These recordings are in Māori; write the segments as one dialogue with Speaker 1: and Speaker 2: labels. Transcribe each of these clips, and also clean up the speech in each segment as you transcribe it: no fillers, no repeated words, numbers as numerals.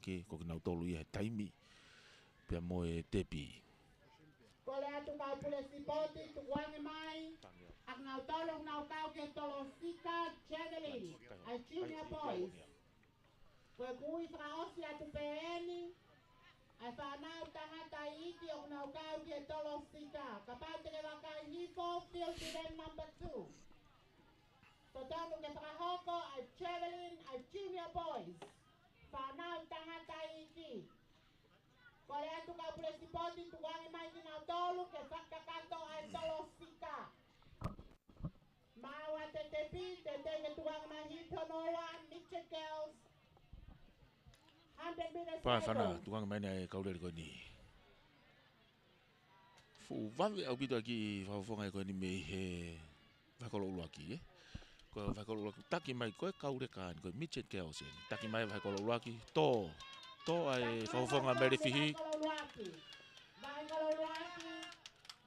Speaker 1: ke ko na tolu ia taimi pe mo e tepi
Speaker 2: ko le atu kau pule sipoti tu wange mai ak ngau tolo ngau kau ke tolo sika Chevelin ai junior boys ko kui fra osi atu peeni ai whanau tangata iki o ngau kau ke tolo sika kapau te waka hifo field event number 2 so tonu ke whakahoko ai Chevelin ai junior boys whanau tangata iki ko le atu kau pule sipoti tu wange mai ki ngau tolu ke whakakato ai tolo sika Maua te tepi, te tenge tuang mahi tonoa, Mitchell Girls, 100 meters
Speaker 1: pa fana
Speaker 2: hurdle.
Speaker 1: tuang mai nei kaule ko ni fu vave au bito ki fa fonga ko ni me he va ko lo aki ko va ko lo taki mai ko kaule kan ko Mitchell Girls taki mai va ko lo aki to ai fa fonga mai fihi
Speaker 2: Vai kololuaki,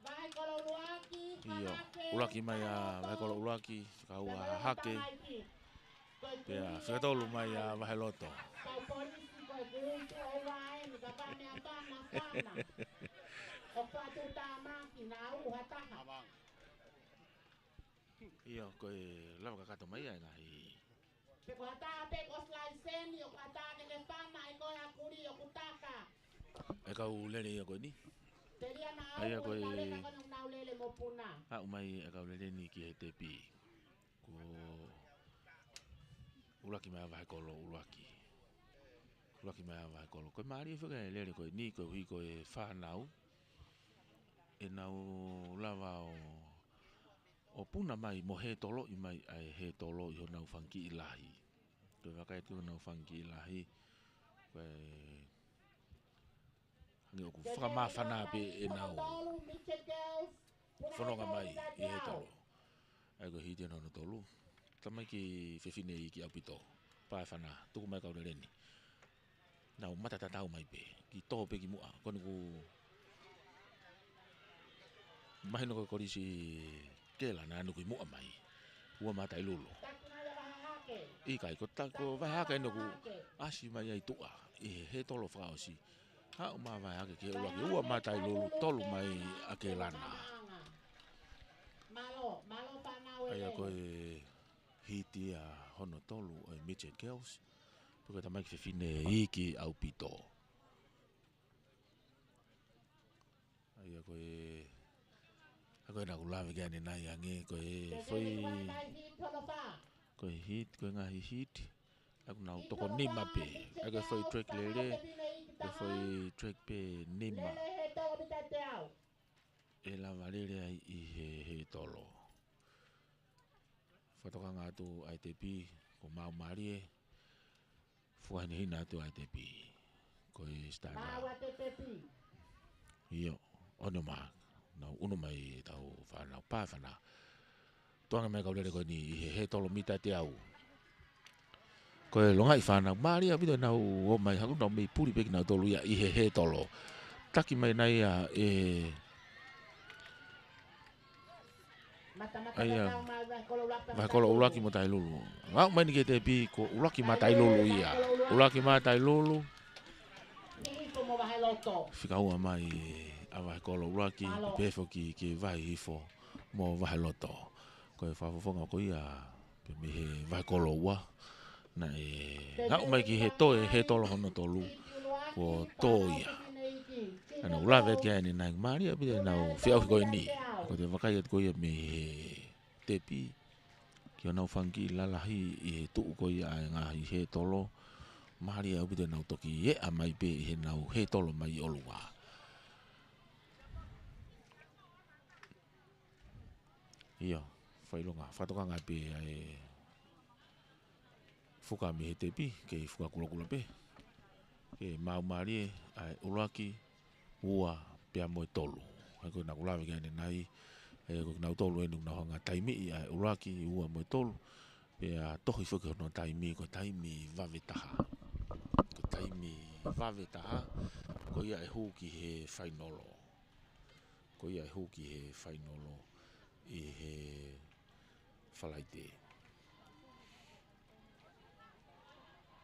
Speaker 2: vai kololuaki,
Speaker 1: iyo ulaki mai a va ko lo aki ka ua hake ya fa to lu mai a va loto
Speaker 2: Kau polisi kau kurutu owae ni kapame atana sana. O patu tamaki na uhataha.
Speaker 1: iyo ko lava ka to mai ai ngai
Speaker 2: Peko hata peko sliceni o hata ke fana e ko ya kuri o kutaka.
Speaker 1: e ka u le ko ni
Speaker 2: Teria na
Speaker 1: ai
Speaker 2: au
Speaker 1: ko
Speaker 2: ko le ka kono na ulele mo puna.
Speaker 1: a mai e ka le ni ki te pi ko ulaki mai vai ko lo ulaki mai vai ko lo ko mari fo ke le ko ni ko hui ko e fa nau e nau lava o puna mai mo he tolo i mai ai he tolo i nau fanki ilahi ko va ka tu nau fanki ilahi ko ngi ko fa ma fana pe e nau fononga mai i he tolo ai ko hiti no tolo tamai ki fefine ki apito pa fana tu mai ka le ni na o mata tau mai pe ki to pe ki mua ko ku mai no ko risi ke la na no ku mua mai ua mata ilulu i kai ko ta ko vai ha kai no ku asi mai ai tua e he tolo fra osi ha o ma vai ha ke ua mata ilulu tolu mai akelana
Speaker 2: Malo panau
Speaker 1: ai ko hiti a hono tolu e Mitchell Girls porque tamai que fine iki au pito ai ko na kula vega ni nai ange ko ko hit ko nga hit aku na to ko ni mape aku foi track lele ko foi track pe nima e la valere ai i he tolo fotoka nga tu ITP ko mau marie fuan hina tu ITP ko stava iyo ono ma na uno mai tau fana pa fana toanga mai ka le ko ni he tolo mita te au ko longa i fana mari a video na o mai ha no mai puri pe na tolo ia i he tolo taki mai nai a vai kolo ulaki mo tai lulu ngau mai ni ke te pi ko ulaki ma tai lulu ia ulaki ma tai lulu fika ua mai a vai kolo ulaki pe fo ki vai ifo mo vai loto ko fa fo nga ko ia pe me vai kolo ua na ngau mai ki he tolo hono tolu ko to ia ana ula vet ke ni na mari a bi na fia ko ni ko te vakai ko ia me tepi ki ona fangi la la hi e tu ko ia nga hi he tolo mari a bi na toki e a mai pe he na he tolo mai olua ia fai longa fatoka nga pe ai fuka me he tepi ke fuka kula pe ke mau mari ai ulaki ua pe mo tolo ai ko na kula ke ni nai e ko na tolo e na nga taimi ai ulaki ua mo tolo pe a tohi fo no taimi ko taimi vavetaha ko taimi vavetaha ko ia e huki he finalo ko ia e huki he finalo i he falaite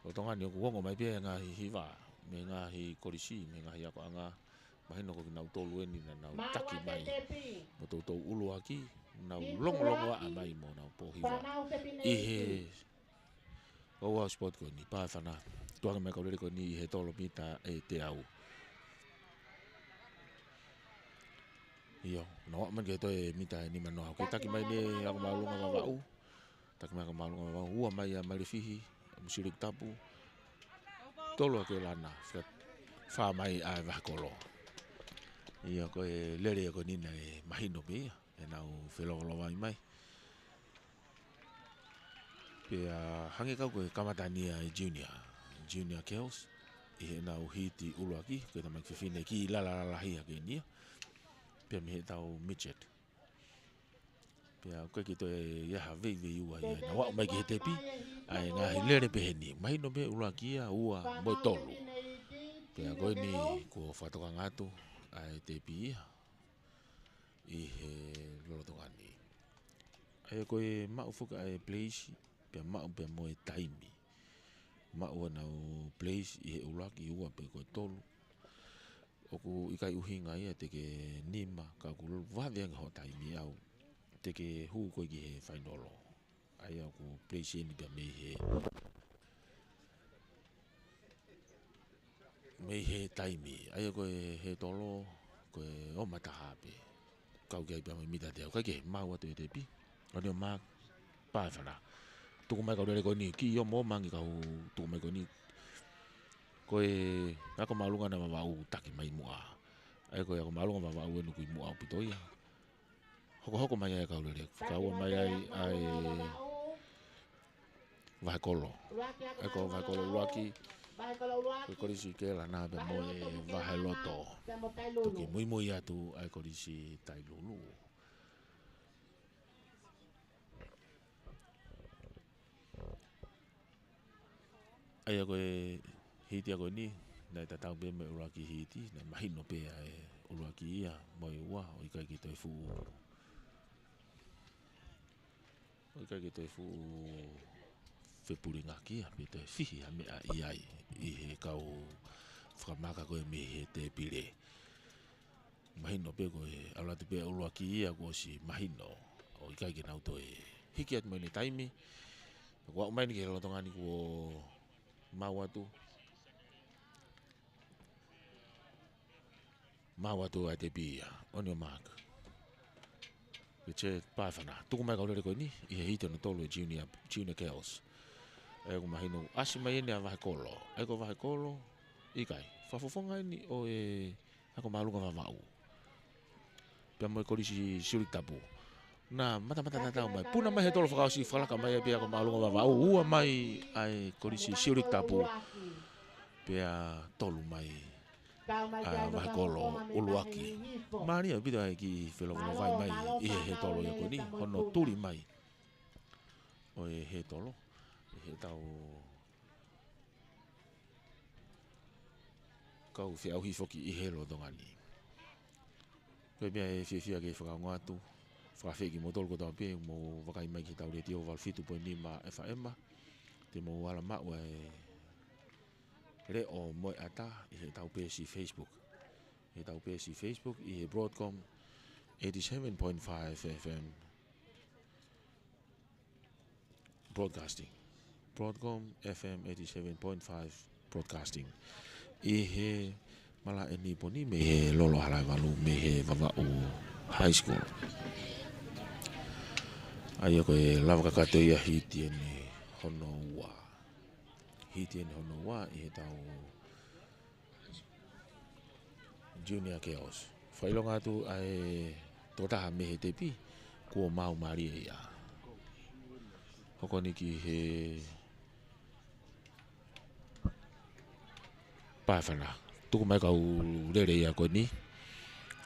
Speaker 1: o tonga ni ko ngo mai pe nga hiva me nga hi korisi me nga ya ko nga mahino ko na tolu ni na taki mai mo to ulu aki na longo a mai mo na po hiva I he o wa sport ko ni pa fana to nga me ko le ko ni he tolo mita e te au Iyo, no man ke to e mita ni mano ko taki mai ni ako malunga babau. Taki mai ako malunga babau. Ua mai a marifihi, musirik tapu. Tolo ke lana, fa mai a vakolo. Iyo ko e lere ko ni na e mahino be e na o felolo mai. Pe hange ka ko kamatani a junior girls. E na o hiti uluaki ko ta mai fifine ki la hi ke ni. Pia me tau midget. Pia koe ki toi ia vei ua ia na wao mai ki he tepi. Ai ngā he lere pe he ni. Mai no me ula kia ua mo tolu. Pia koe ni ko whatoka ngātu ai tepi ia. I he lolotonga ni. Ai koe mau fuka ai place. Pia mau pia mo e taimi. Mau anau place I he ula ki ua pe koe tolu. Oku ikai uhinga ia te ke nima ka ku wawea ho taimi au te ke hu ko ki he whainolo ai au ku place ni pia me he taimi ai ko he tolo ko o mata hape kau ke pia mita te au ka ke mau atu te pi oni o ma pa fana tu mai ka le ko ni ki yo mo mangi ka tu mai ko ni koe ako malunga na mawau taki mai mua. Ai koe ako malunga mawau enu kui mua pitoia. Hoko mai ai kaulere. Kau mai ai vahekolo. Ai ko vahekolo luaki. Koe korisi ke la na be mo e vaheloto. Toki mui atu ai korisi tai lulu. Ai koe hiti ako ni na tatau be me uraki hiti na mahino pe ai uraki ia moi ua o ikai ki toi fu fepuringa ki pe toi fihi a me a iai I he kau whakamaka koe me he te pire mahino pe koe ala te pe uraki ia ko si mahino o ikai ki nau toi hiki at mo ni taimi ko mai ni ke lotonga ni ko mawatu a te pia, oni o maka. Peche paifana, tuku mai kaulere koe ni, I he hito na tolu junior girls. E ko mahino, asi mai ene a vahekolo. E ko vahekolo, ikai, whafofonga ni o e, ako malunga vavau. Pia mo e korisi siurik tapu. Na mata tau mai, puna mai he tolo whakausi, whalaka mai e pia ako malunga vavau. Ua mai ai korisi siurik tapu. Pia tolu mai. Vahekolo uluaki Maria pita ki whelongo vai mai I he tolo ia ko ni hono turi mai o e he tolo he tau kau whiau hifoki I he lotonga ni koe mea e whiawhia ke whakao ngātu whakawheki mo tolo ko tau pe mo wakai mai ki tau reti o val 5.5 FM te mo wala mau re o moi ata I he tau pesi Facebook. He tau pesi Facebook I he Broadcom 87.5 FM broadcasting. Broadcom FM 87.5 broadcasting. I he mala e ni poni me he lolo halai walu me he vavau high school. Ai ko e lava ka te ia hiti ni hono wa. Hiti ni hono wa I he tau junior girls. Whailonga tu ai totaha me he tepi kua mau maria ia. Hoko ni ki he paifana. Tuku mai kau rere ia ko ni.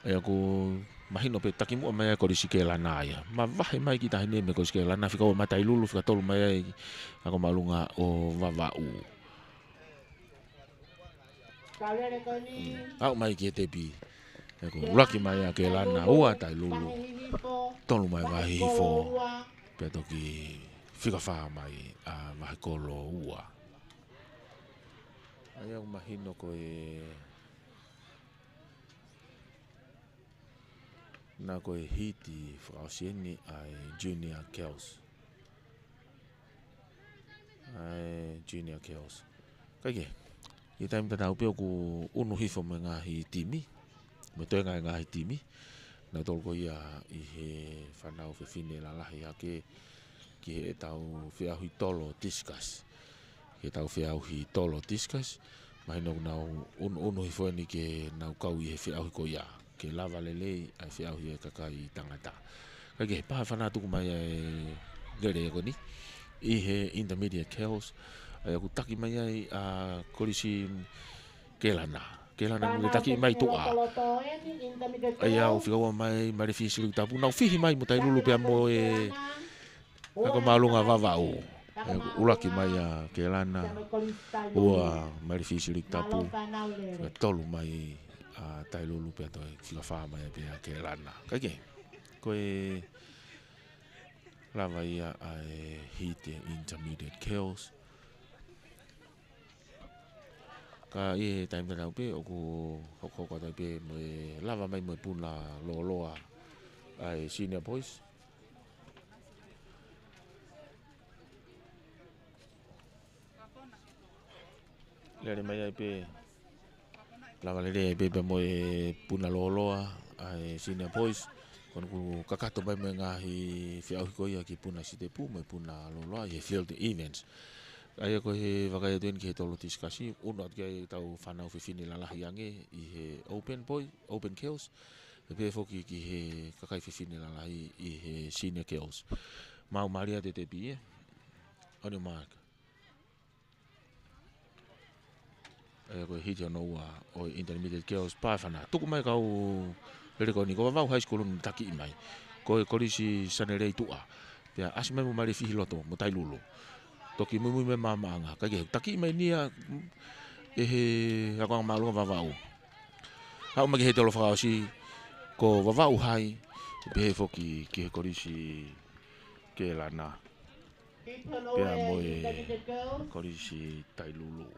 Speaker 1: Ai aku mahino pe takimu mai ko risi ke lana ia. Ma vahe mai ki tahine me ko risi ke lana fika o matai lulu fika tolu mai ako malunga o vavau. Au mai ki tepi. Eko laki mai a ke lana ua tai lulu. Tolu mai vahi hifo. Pe toki fika wha mai a vahekolo ua. Ai au mahino ko na ko hiti whakasieni ai Junior Kels. Ai Junior Kels. Kaike, i taim tatau peo ku unu hifo me ngahi timi. Me toi ngahi timi. Na tolko ia i he whanau whiwhine la lahi ake ki he tau whiahui tolo discuss. Ke tau whiahui tolo discuss. Mahino nau unu hifo ni ke nau kau i he whiahui ko ia. Ke lava lelei ai whiahui e kakai tangata. Kaike, paha whanau tuku mai ai gere ko ni. I he intermediate Kels. Ai aku taki mai ai a kolisi Kelana. Kelana nule taki mai toa. Ai au whikaua mai marifisi lu tapu. Nau whihi mai mutai lulu pia mo e ako malunga vavau. Ulaki mai a Kelana. Ua marifisi lu tapu. Tolu mai a tai lulu pia toi whikawha mai pia Kelana. Kaike, koe lava ia ai hite intermediate Kels. Ka i taim tanau pe oku hoko tai pe mo lava mai mo puna loa ai senior boys. Lere mai ai pe lava lere pe mo puna loa ai senior boys. Kon ku kakato mai me ngahi whiau ko ia ki puna site pu mo puna loa i field events. Ai ko he wakai tuen ki he tolo discussi unat ke tau whanau whiwhine la lahi ange i he open Kels. E pe foki ki he kakai whiwhine la lahi i he senior Kels. Mau maria te pi e. On your mark. Ai ko hiti ono o intermediate Kels pa whana. Tuku mai kau lere ko ni ko wau high school ni taki mai. Ko e korisi sanerei tua. Pia asime mo mari fihi loto mo tai lulu. Toki mui me mama anga kage taki mai nia e he ako malunga vavau. Hau magi he tolo whakausi ko vavau hai pe foki ki he korisi Kelana. Pea moe korisi tai lulu.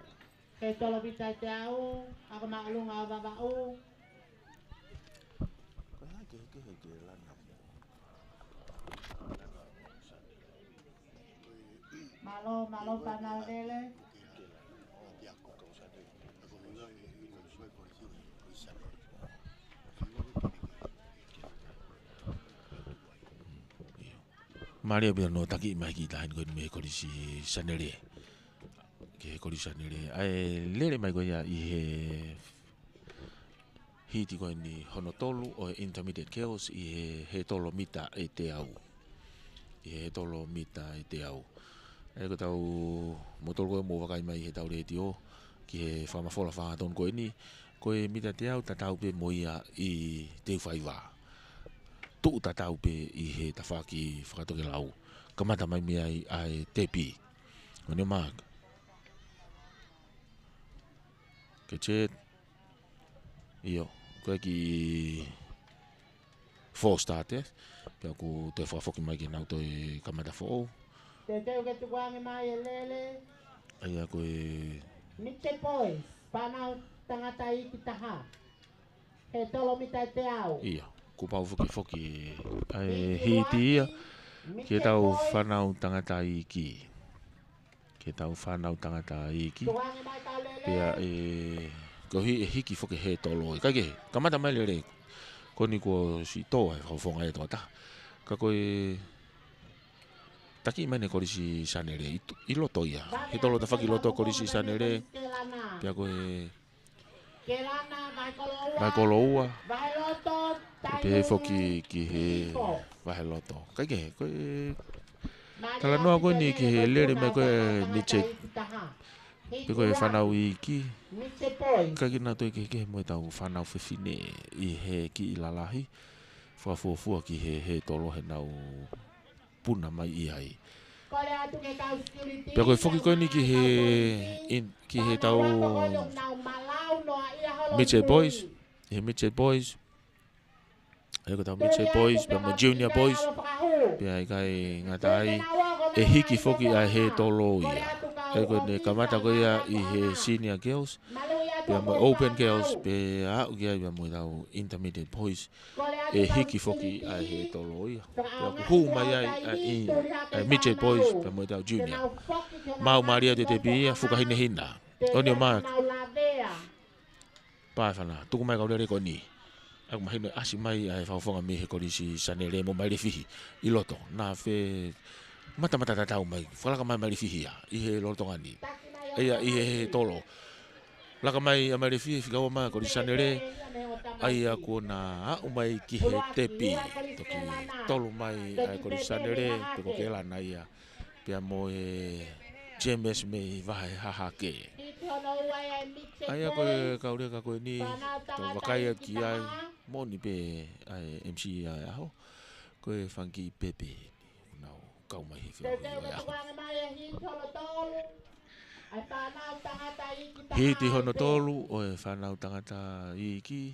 Speaker 2: Ke tolo bitai te au, ako malunga vavau. Malo panau dele.
Speaker 1: Maria biar no taki mai ki tahan ko me korisi sanere. Ke korisi sanere. Ai lere mai ko ia i he hiti ko ni honotolu o intermediate Kels i he tolo mita e te au. I he tolo mita e te au. Ai ko tau motol ko mo wakai mai he tau retio ki he whamafola whangaton ko ni ko e mita te au tatau pe moia i te whaiwa. Tu tatau pe i he tawhaki whakatoke lau. Kamata mai mea ai tepi. On your mark. Ke chet. Iyo. Koe ki 4 starters. Pea ku te whafoki mai ki nau toi kamata fo.
Speaker 2: Te teo ke tukuange mai e lele.
Speaker 1: Ai a koe.
Speaker 2: Mitche boys. Panau tangata i ki taha. He tolo mita te au.
Speaker 1: Iya. Ku pau foki. Ai hiti ia. Ke tau whanau tangata i ki. Ke tau whanau tangata i ki.
Speaker 2: Tukuange mai tau lele.
Speaker 1: Pea ko hiki foki he tolo. Kage. Kamata mai lere. Ko ni ko si toa e whaufonga e toa ta. Ka koe. Taki mai ne korisi sanere. I loto ia. He tolo ta whaki loto korisi sanere. Pea koe.
Speaker 2: Kelana,
Speaker 1: vai koloua.
Speaker 2: Vai loto.
Speaker 1: Pe foki ki he vai loto. Kage koe. Kala noa koe ni ki he lere me koe ni che. Pe koe whanau i ki. Kage na toi ke mo tau whanau whiwhine i he ki i lalahi. Whafuafua ki he tolo he nau puna mai i ai. Pe koe foki koe ni ki he tau Mitchell Boys. He Mitchell Boys. He ko tau Mitchell Boys. Pe mo Junior Boys. Pe ai kai ngatai. E hiki foki ai he tolo ia. e ko ne kamata ko ia I he senior girls pe mo open girls pe a ia ia mo dau intermediate boys e hiki foki ai he tolo ia pe ko hu mai ai midget boys pe mo dau junior mau maria de te pia fuka hina hina oni ma pa fana tu mai ka le ko ni aku mahino asi mai ai fa me he ko si sanele mo mai le fihi I loto na fe mata tau mai fala ka mai le fihi I he loto ngani ia I he tolo la ka mai mai le fihi fika ma ko si sanele ai aku na a mai ki he tepi to ki tolo mai ai ko si sanele pe ko ke la na ia pe mo e James me vai ha ke ai ko ka ule ka ko ni to vakai ki ai moni pe ai MC ai ho ko e funky pepe no kau mai hi Hiti hono tolu o e whanau tangata I ki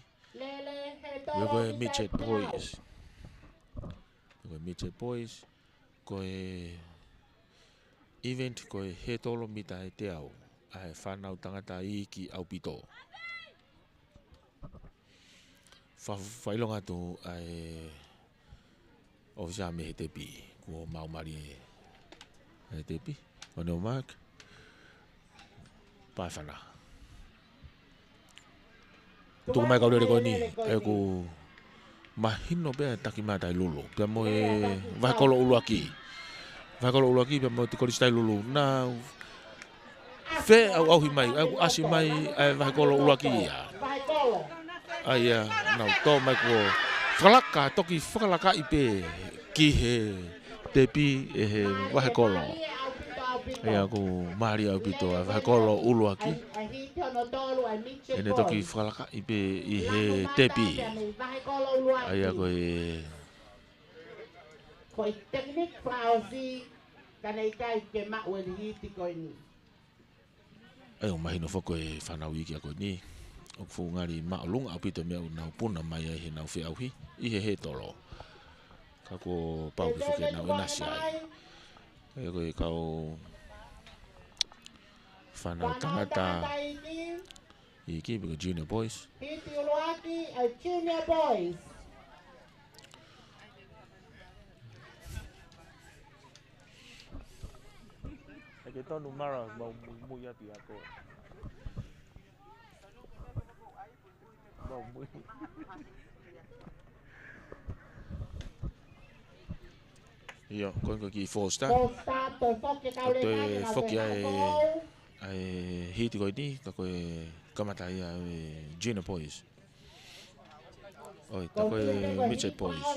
Speaker 1: ko e midget boys ko e midget boys ko e event ko e he tolo mita e te au ai whanau tangata I ki au pito whailonga tu ai ofisa me he tepi ko mau mari he tepi o no mark pa whana tuku mai kaurere ko ni e ko mahino pe taki mata I lulu pe mo e vakolo uluaki pe mo te kori stai lulu na fe au mai au asi mai ai vakolo uluaki ia Aia, nau tō mai ko whalaka, toki whakalaka I pe ki he tepi e he wahekolo. Aia ko maari au pito a wahekolo uluaki. E ne toki whakalaka I pe I he tepi. Aia ko e...
Speaker 2: Ko I teknik whaosi kanei kai ke maue ni hiti ko ni.
Speaker 1: Ai o mahino whako e whanau iki a ko ni. O fu ngari maalunga au pito mea nau puna mai he nau whi auhi I he tolo ka ko pau ki whuke nau inasi ai e koe kau whanau tangata I ki biko junior boys
Speaker 2: Hiti uruaki a junior boys
Speaker 1: e ke tonu mara mau mui api ako Io, con chi fosta. Foki ai hiti ko ni, ka ko kamata ai junior boys. Oi, ka ko midget boys.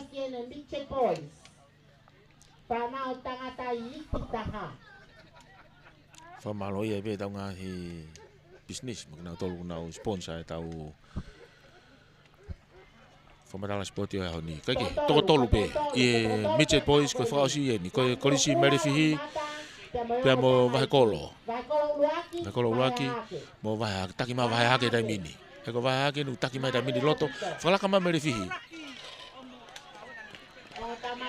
Speaker 2: Pana tangata I taha.
Speaker 1: Fa malo ia be tau nga hi business, magna tolu na sponsor tau Famadala sport ia honi. Kake toko tolu pe. I midget boys ko whakaosi e ni. Ko korisi merifihi pe mo vahekolo. Vahekolo uaki. Mo vahe taki ma vahe hake dai mini. E ko vahe hake nu taki mai dai mini loto. Whalaka ma merifihi.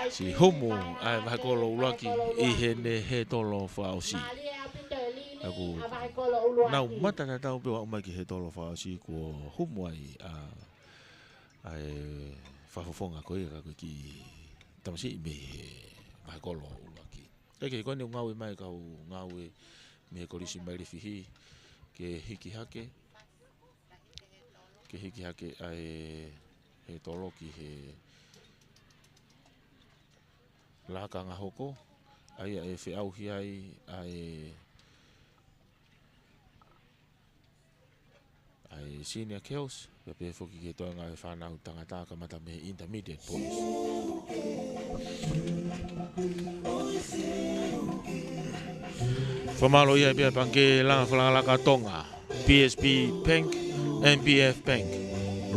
Speaker 1: Si homo ai vahekolo uaki I he ne he tolo whakaosi. Aku nau mata na tau pe wa umai ki he tolo whakaosi ko homo ai ai fafofonga ko ia ko ki tamasi me mai kolo ulaki ke ko ni ngau mai ka ngau me ko risi mai fihi ke hiki hake ai he tolo ki he la ka ngahoko ai e fe au hi ai senior girls pe foki ke toa ngai whanau tangata ka mata me intermediate boys. Whamalo ia pia panke langa whalangalaka tonga, PSP Bank, NBF Bank,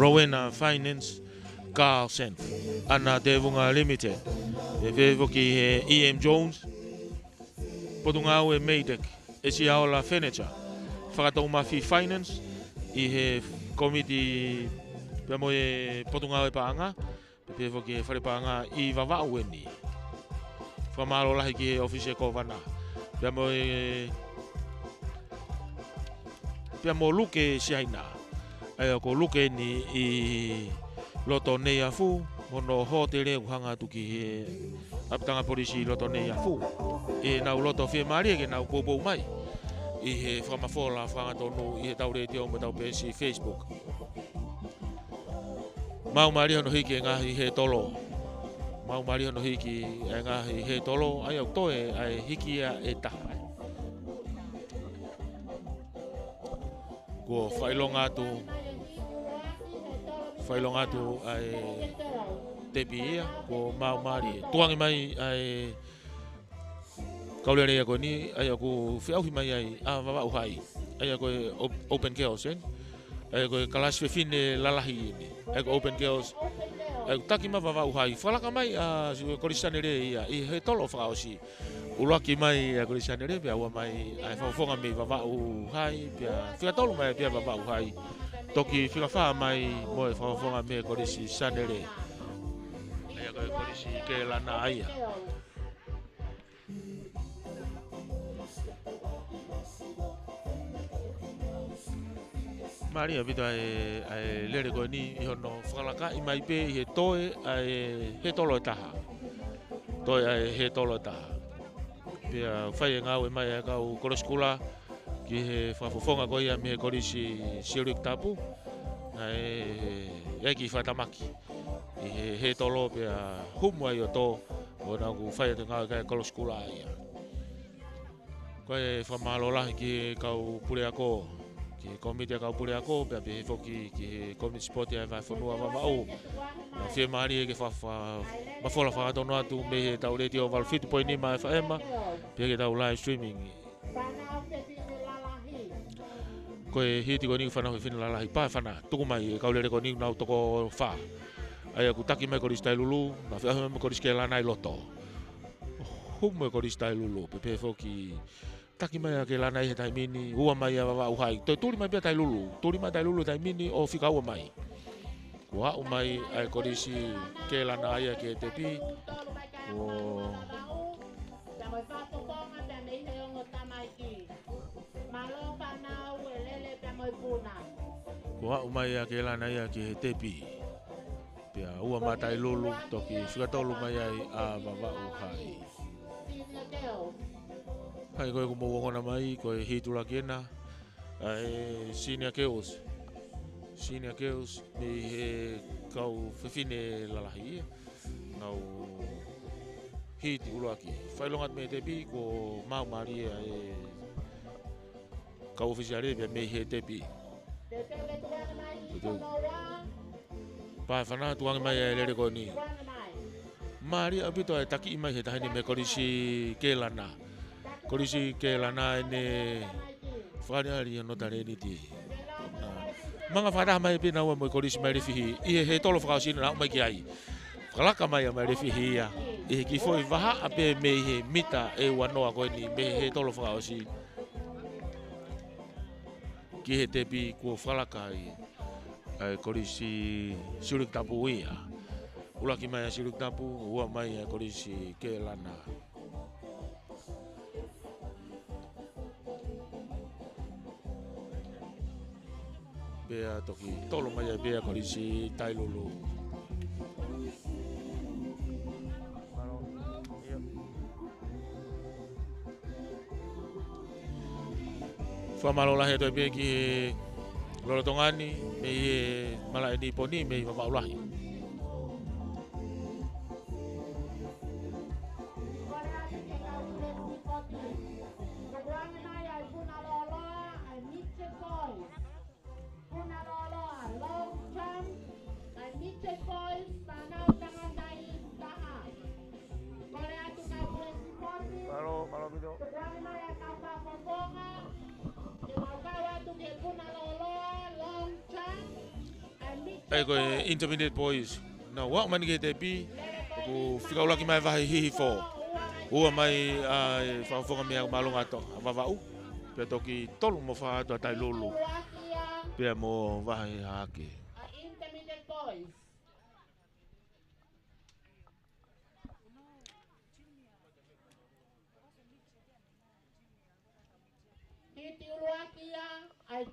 Speaker 1: Rowena Finance, Carl Senf, Ana Devunga Limited, pe foki EM Jones, Potungau e Meidek, Esi Aola Furniture, Whakatau Mafi Finance, I he komiti pe mo e Potungau e paanga pe foki whare paanga I vavau e ni whamaro lahi ki he office ko vana pe mo e pia mo luke si aina. Ai ko luke ni I loto nei afu mono hotele hanga tuki he aptanga polisi loto nei afu. E na loto fie mari ke na bobo mai. I he whamafola whanga tonu I he taure te o mo tau pesi Facebook. Mau mari hono hiki e ngahi he tolo. Mau mari hono hiki e ngahi he tolo. Ai au toe ai hiki ia e taha. Ko whailonga tu ai tepi ia ko mau mari. Tuangi mai ai kaulere ia ko ni ai aku whiauhi mai ai a wawa uhai. Ai ako open girls eh. Ai ako kalas fefine lalahi ini. Ai ko open girls. Ai taki ma wawa uhai. Whalaka mai a korisanere ia I he tolo whakaosi. Ulaki mai a korisanere pia ua mai ai whaufonga me wawa uhai pia whiatolo mai pia wawa uhai. Toki whikawha mai moe whaufonga me korisanere. Ai ako korisi ke lana aia. Maria vito ai lere ko ni I hono whalaka I mai pe I he toe ai he tolo e taha. Toe ai he tolo e taha. Pia whai e ngau e mai e kau koroskula ki he whafofonga ko ia me he korisi siurik tapu. Ai ki whatamaki. I he tolo pia humu ai o tō o nā ku whai te ngau e kai koroskula ia. Koe whamalola ki kau pure ako. Ki komite kau pure ako pia pe foki ki komite sport ia vai fonua wamau. Na fie mari e ke mafola whakatono atu me he tau reti o val 50.5 FM pia ke tau live streaming. Koe hiti ko ni whanau he whina lalahi pae whana tuku mai e kaulere ko ni nau toko wha. Ai aku taki mai koris tai lulu na whiahu mai koris ke lanai loto. Humu e koris tai lulu pe foki taki mai ke lana I he tai mini ua mai a wawa uhai. Toi turi mai pia tai lulu. Turi mai tai lulu tai mini o whika ua mai. Kua au mai ai korisi ke lana aia ke te pi. Kua au mai a ke lana aia ke te pi. Pia ua mai tai lulu toki whikatolu mai ai a wawa uhai. Hai koe kumo wongona mai, koe hitula kena, senior girls. Senior girls, me he kau whewhine lalahi ia. Ngau hiti uruaki. Whailongat me te pi, ko mau maria kau ofisiare pia me he te pi. Pai whana tuangi mai e lere koe ni. Maria apito ai taki mai he tahini me korisi ke lana. Korisi ke lana ene whareari no tare ni ti. Manga whara mai pina ua mo korisi mai refihi. I he tolo whakaosina na mai ki ai. Whalaka mai mai refihi ia. I ki foi waha ape me he mita e wanoa koe ni me he tolo whakaosi. Ki he tepi kua whalaka ai korisi siurik tapu ia. Ulaki mai a siurik tapu, ua mai a korisi ke lana. Bea toki tolo mai a bea korisi tai lulu. Whamalola he toi peki he lorotongani, me he malai ni poni, me he wapaulahi. Ai koe intermediate boys. Na wak mani ke te pi, ku whikaulaki mai wahi hihi fo. Ua mai whawhonga mea malunga to, wawau. Pia toki tolu mo whaatua tai lulu. Pia mo wahi hake.
Speaker 2: Intermediate boys. Hiti uruakia, ai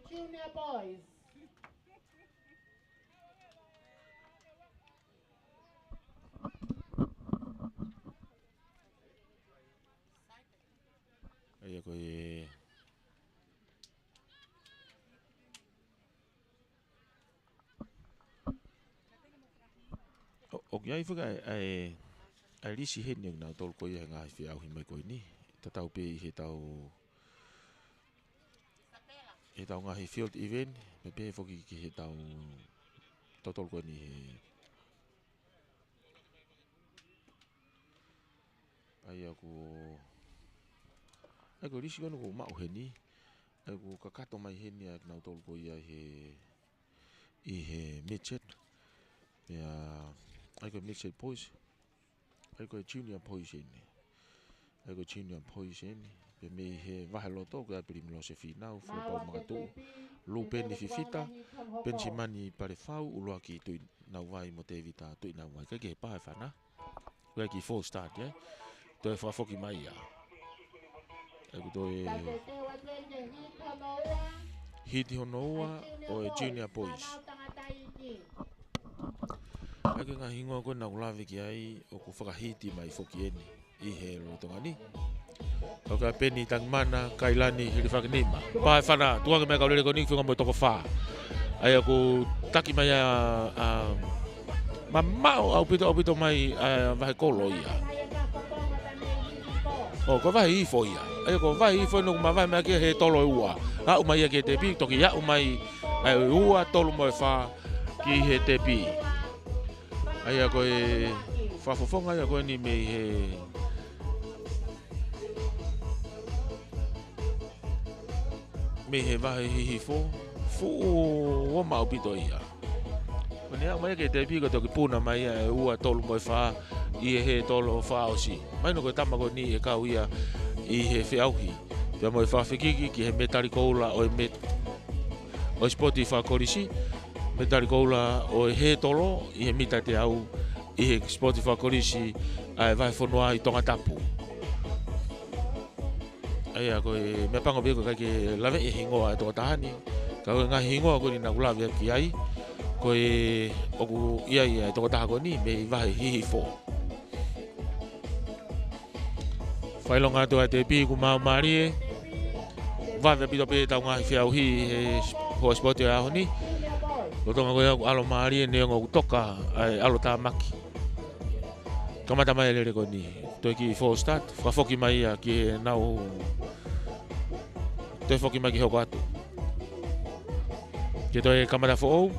Speaker 1: ok ai whaka ai risi he ni ngā tolu koe ngā hi au hi mai koe ni. Ta tau pe he tau ngā hi field event, me pe whoki ki he tau tolu koe ni he ai aku risi koe ko mau he ni. Aku kakato mai he ni ngā tolu koe i he midget. Ya ai ko midget boys. Ai ko junior boys ni. Ai ko junior boys ni. Pe me he vahe loto ko apiri milo se finau fo pa mga tu. Lu pen ni fifita, pen si mani pare fau ulo aki tu na vai mo te vita tu na vai ka ke pa fa na. Ko ki full start ya. To fa foki mai ya. Aku to Hiti Honoa o junior boys. Aku ngā hingoa koe nā ulawe ki ai o ku whakahiti mai whoki eni i he rotonga ni. O ka peni tang mana kailani hiri whakanima. Pae whana, tuanga mea kaulere ko ni whiunga mo toko wha. Ai aku taki mai mamau au pito mai vahe kolo ia. O ko vahe ifo ia. Ai ko vahe ifo no ma vahe mea kia he tolo ua. Au mai ia ke te pi, toki au mai ua tolu mo e wha ki he te pi. Ai a koe whafofonga ai a koe ni me he vahe hihi fo o mau pito ia. Kone au mai ke te pi ko toki puna mai ua tolu mo e wha i he tolo wha o si. Mai no koe tama koe ni e kau ia i he whiauhi. Pia mo e wha whikiki ki he metari koula o Spotify korisi. Metari koula o he tolo i he mita te au i he Spotify korisi ai vai whanua i tonga tapu. Ai a koe mea pango beko kai ke lawe i hingoa e toka tahani. Ka koe ngā hingoa koe ni nā ulawe ki ai. Koe oku iai e toka taha koe ni me i vahe hihi fo. Whailonga atu ai te pi ku mau maari e. Vawe pito pe tau ngā whiau hi he hoa Spotify aho ni. Rotonga koe aku alo maari e neonga ku toka ai alo tā maki. Kamata mai lere koe ni. Toi ki full start. Whafoki mai a ki nau. Toi foki mai ki hoko atu. Ke toi kamata fo ou.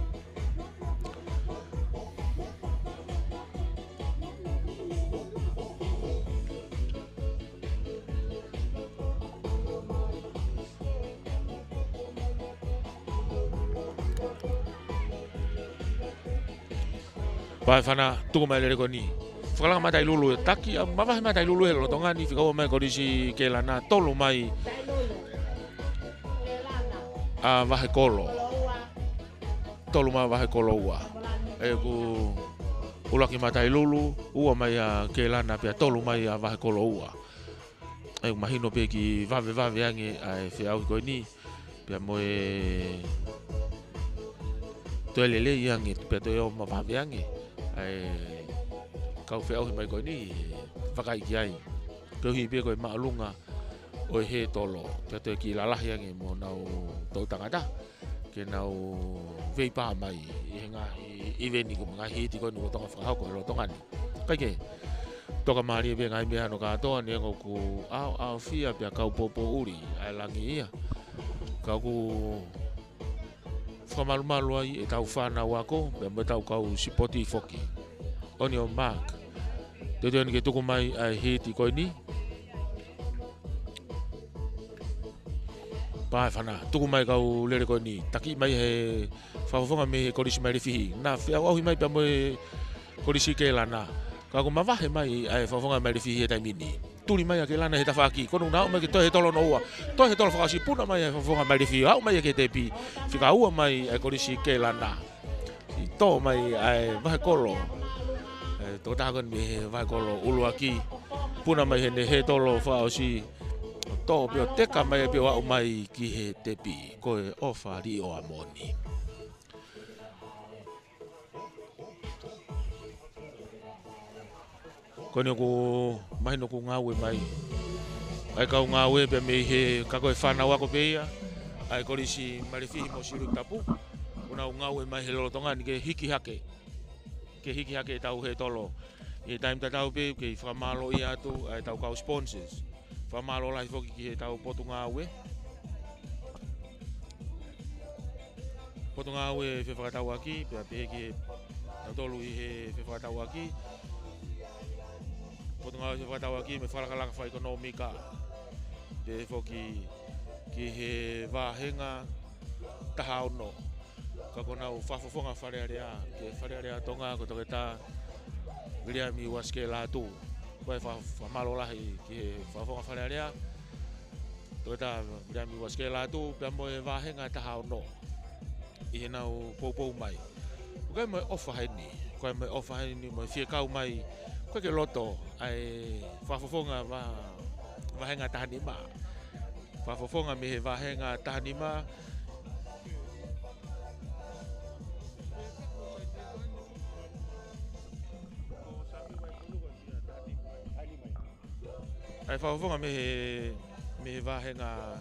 Speaker 1: Pai whana tuku mai lere koe ni. Whakalanga mai tai lulu e taki, mawahi mai tai lulu e lotonga ni, whikaua mai korisi ke lana tolu mai a wahe kolo. Tolu mai wahe kolo ua. E ku ulaki mai tai lulu, ua mai a ke lana pia tolu mai a wahe kolo ua. E ku mahino pe ki vawe ange ai whiau koe ni, pia moe toe lele i ange, pia toe o ma wawe ange. Ai kau whiau hi mai koe ni whakai ki ai. Kau hi pia koe maalunga o he tolo. Pia toi ki lalahi ange mo nau tau tangata. Ke nau veipa mai i he ngahi iweni ko mga hiti koe ni ko tonga whakahau koe lo tonga ni. Kai ke toka maari e pia ngai mea no katoa ni ango ku au fia pia kau popo uri ai langi ia. Kau ku whamalumalu ai e tau whanau ako, pia mo tau kau sipoti foki. Oni o Mark. Te teo ni ke tuku mai ai hiti koe ni. Pae whana, tuku mai kau lere koe ni. Taki mai he whawawhonga me he korisi mai rifihi. Nā whiau auhi mai pia mo e korisi ke lana. Ka ko mawahe mai ai whawawhonga mai rifihi e taimini. Turi mai a ke lana he tawhaki. Kono nao mai ke toi he tolo no ua. Toi he tolo whakasi puna mai ai whawawhonga mai rifihi. Au mai e ke te pi. Whika ua mai ai korisi ke lana. I tō mai ai wahe kolo. Tō tākon me he wahe kolo ulua ki. Puna mai he tolo whao si. Tō pio teka mai pio au mai ki he te pi. Koe ofa ri o amoni. Koe ku mahino ku ngawe mai. Ai kau ngawe pe me he kako e whanau ako pe ia. Ai korisi marifihi mo siru tapu. Kuna ngawe mai he lolotonga ni ke hiki hake. ke hiki hake e tau he tolo. E taim tatau pe ke whamalo i atu e tau kau sponsors. Whamalo lai foki ki he tau potunga aue. Potunga aue e whakatau aki, pia pe ke tau tolu i he whakatau aki. Potunga aue whakatau aki me whalakalaka wha ekonomika. Pe foki ki he wāhenga taha ono. Ka kona u whafofonga wharearea, ke wharearea tonga ko toke tā William i waske la tu. Koe whamalo lahi ki he whafofonga wharearea. Toke tā William i waske la tu, pia mo e wāhenga taha ono. I he nau poupou mai. Koe mo e ofa heni, koe mo e ofa heni, mo e whiekau mai. Koe ke loto, ai whafofonga wāhenga taha ni maa. Whafofonga me he wāhenga taha ni maa. Ai whafofonga me he wāhenga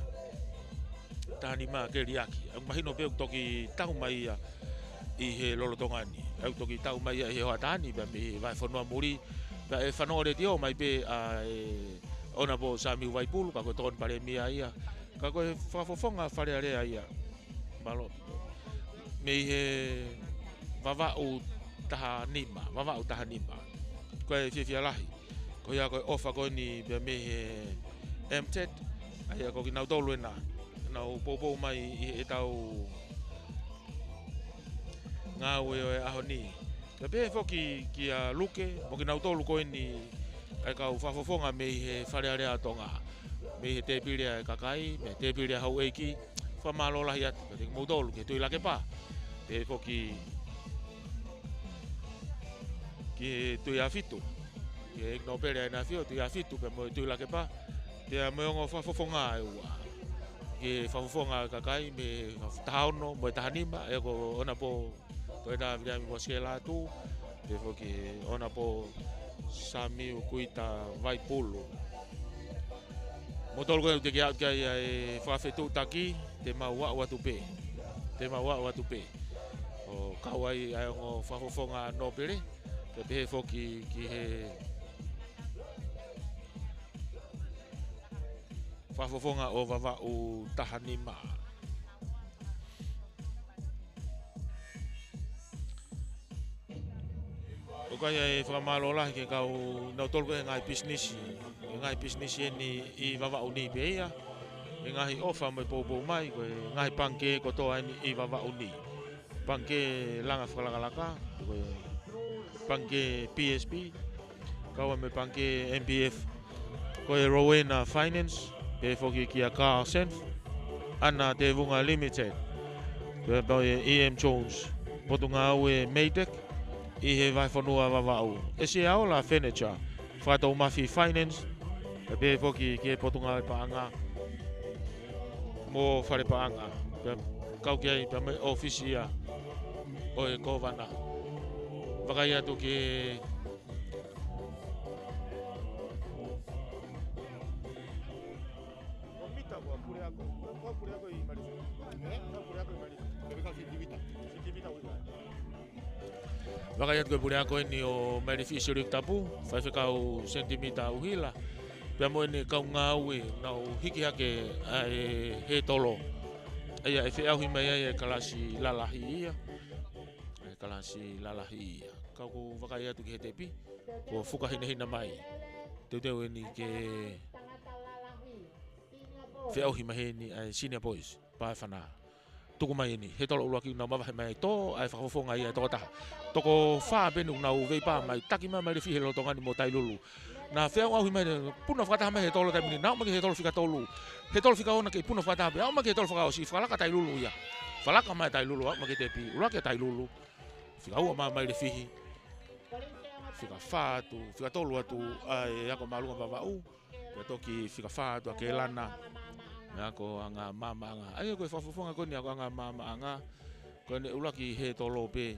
Speaker 1: tahani maa ke riaki. Ang mahino pe toki tau mai ia i he lolotongani. Au toki tau mai ia i he hoa tahani pe me vai whanua muri. Pe e whanua re tio mai pe ona po Sami Waipulu ka koe tokon pare mia ia. Ka koe whafofonga wharearea ia. Malo. Me he wawau tahanima. Wawau tahanima. Koe whiwhia lahi. Ko ia koe ofa koe ni pia me he MTED. Aia ko ki nau tolu ena. Nau poupou mai i e tau ngā ue o e aho ni. Pia pe foki ki a luke. Mo ki nau tolu koe ni ai kau whafofonga me he wharearea tonga. Me he te pirea e kakai. Me te pirea hau eiki. Whamalo lahi atu. Ka te mou tolu ke tui lake pa. Pe foki ki tui a fitu. Ke no pere na fio tu ya fitu pe mo tu la ke pa pe mo ngo whafofonga e ua ke whafofonga kakai me taono mo tahanima e ko ona po to ena via mi waskela tu pe fo ke ona po Sami Kuita Waipulu mo tol ko te kia e whafetu taki te maua watu pe o kawai ai ngo whafofonga no pere pe fo ki he whafofonga o wawau tahanima. O kai e whamalo lahi ke kau nau tolko e ngai business. E ngai business e ni i wawau ni pe ia. E ngai ofa mo poupou mai ko e ngai panke ko toa ni i wawau ni. Panke langa whalakalaka. Ko e panke PSP. Kau me panke MPF. Ko e Rowena Finance. Pe foki ki a Car Senf. Ana te vunga limited. Pe e EM Jones. Potunga au e Maytech. I he vai whanua wawau. E se ao la furniture. Whatou Mafi Finance. Pe foki ki e potunga e paanga. Mo whare paanga. Kau ki ai pe me ofisia. O e kovana. Wakai atu ki Wakai atu ke pure ako ni o Marificio rik tapu, whai whekau sentimita uhila. Pia mo ni kau ngā ue, nau hiki hake he tolo. Ia e whiauhi mai ai e kalasi lalahi ia. E kalasi lalahi ia. Kau ko wakai atu ki he tepi, ko whukahina hina mai. Teu e ni ke whiauhi mai he ni senior boys, pae whana. Tuku mai ni, he tolo uruaki nau mawahe mai tō, ai whakafofonga ia toko taha. Toko whaa benu nau veipa mai, taki mai re whihe lotonga ni mo tailulu. Na whiau auhi mai, puna whakataha mai he tolo taimini, nau maki he tolo whika tolu. He tolo whika ona ke puna whakataha pe, au maki he tolo whakaosi, whalaka tailulu ia. Whalaka mai tailulu, au maki te pi, uraki tailulu. Whika ua mai re whihi. Whika whaa atu, whika tolu atu, ai ako malunga wawau. Whika toki whika whaa atu a ke lana. Ako anga mama anga. Ai koe whafofonga koe ni ako anga mama anga. Koe ne uraki he tolo pe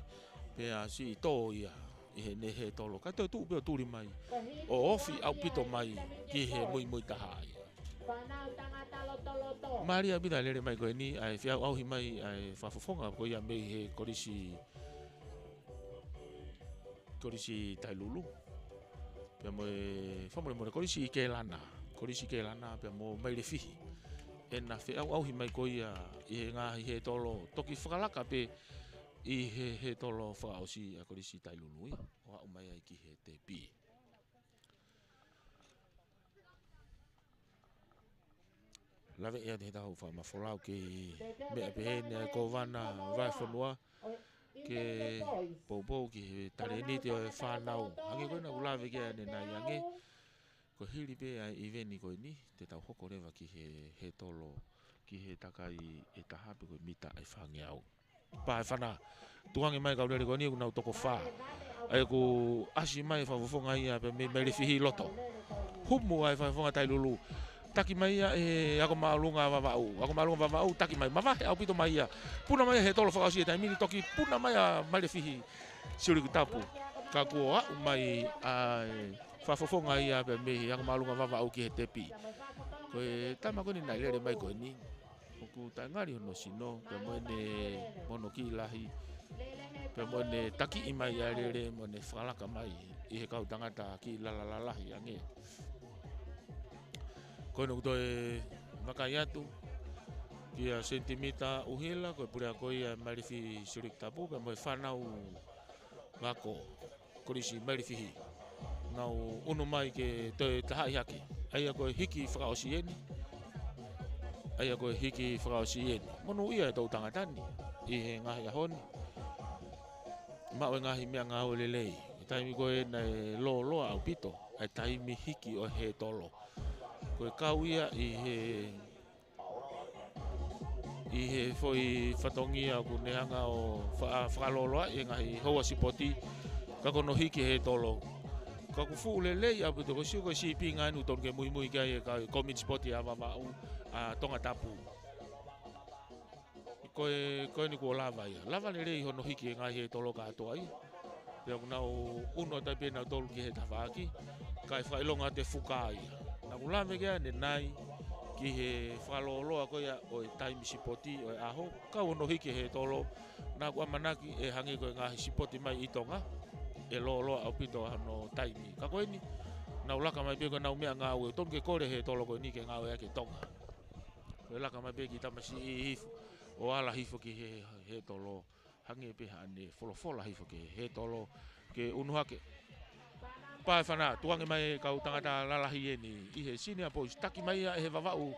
Speaker 1: a si tō ia. I he ne he tolo. Kai tau tuu peo tūri mai. O ofi au pito mai ki he mui taha ia. Maria bida lere mai koe ni. Ai whiau auhi mai ai whafofonga koe ia mei he korisi korisi tailulu. Pia mo famole mo korisi ke lana. Korisi ke lana pia mo mai le fihi. E na fe au hi mai koia I ngā hi he tolo toki whakalaka pe I he tolo whakaosi a korisi tailulu. O au mai ai ki he te pi. Lave ia te tau wha mawholau ke mea pehene ko wana vai whanua ke poupou ki he tareni te o e whanau. Hangi koe na ulave kia ne nai ange. Ko hiri pe ai I veni koe ni te tau hoko rewa ki he tolo ki he takai e tahape koe mita ai whangi au. Pa e whana tuangi mai kaurere koe ni ku nau toko wha. Ai ku asi mai whawufonga ia pe me le fihi loto. Humu ai whawufonga tailulu. Taki mai ia e ako maalunga vavau. Ako maalunga vavau taki mai mavahe au pito mai ia. Puna mai he tolo whakausi e taimini toki puna mai a mai le fihi siuri ku tapu. Ka kua au mai ai whafofonga ia pe mehi ako maalunga vavau ki he tepi. Koe tama koe ni nai lere mai koe ni. Oku taingari hono sino pe moene mono ki lahi. Pe moene taki I mai ia lere moene whalaka mai I he kau tangata ki lalalalahi ange. Koe no kutoe makai atu kia sentimita uhila koe pura koe ia marifi sirik tapu pe moe whanau ngako korisi marifihi nau unu mai ke te tahai hake aia koe hiki whakaosi eni aia koe hiki whakaosi eni mono ia e tau tangatani I he ngahi ahoni maue ngahi mea ngau lelei taimi koe nei lo loa au pito ai taimi hiki o he tolo koe kau ia I he foi whatongia ku neanga o whakaloloa I ngahi hoa sipoti ka kono hiki he tolo ka ku fu lelei au pito ko siu koe sipi ngai nu ton ke mui mui kai e ka commit spoti a vavau a tonga tapu koe ni ko lava ia lava lelei hono hiki ngai he tolo ka atoa ia pia kunau uno tai pia nau tolu ki he tawaki kai whailonga te fuka ia na kulame kia ne nai ki he whaloloa koia o e taimi sipoti o e aho ka ono hiki he tolo na kua manaki e hangi koe ngahi sipoti mai I tonga e loloa au pito hano taimi ka koe ni na ulaka mai pia koe nau mea ngau e ton ke kore he tolo koe ni ke ngau e ake tonga koe laka mai pia ki tamasi I hifo o ala hifo ki he tolo hangi pia ane folofola hifo ki he tolo ke unuhake pa whana tuangi mai kau tangata lalahi eni I he senior boys taki mai e he vavau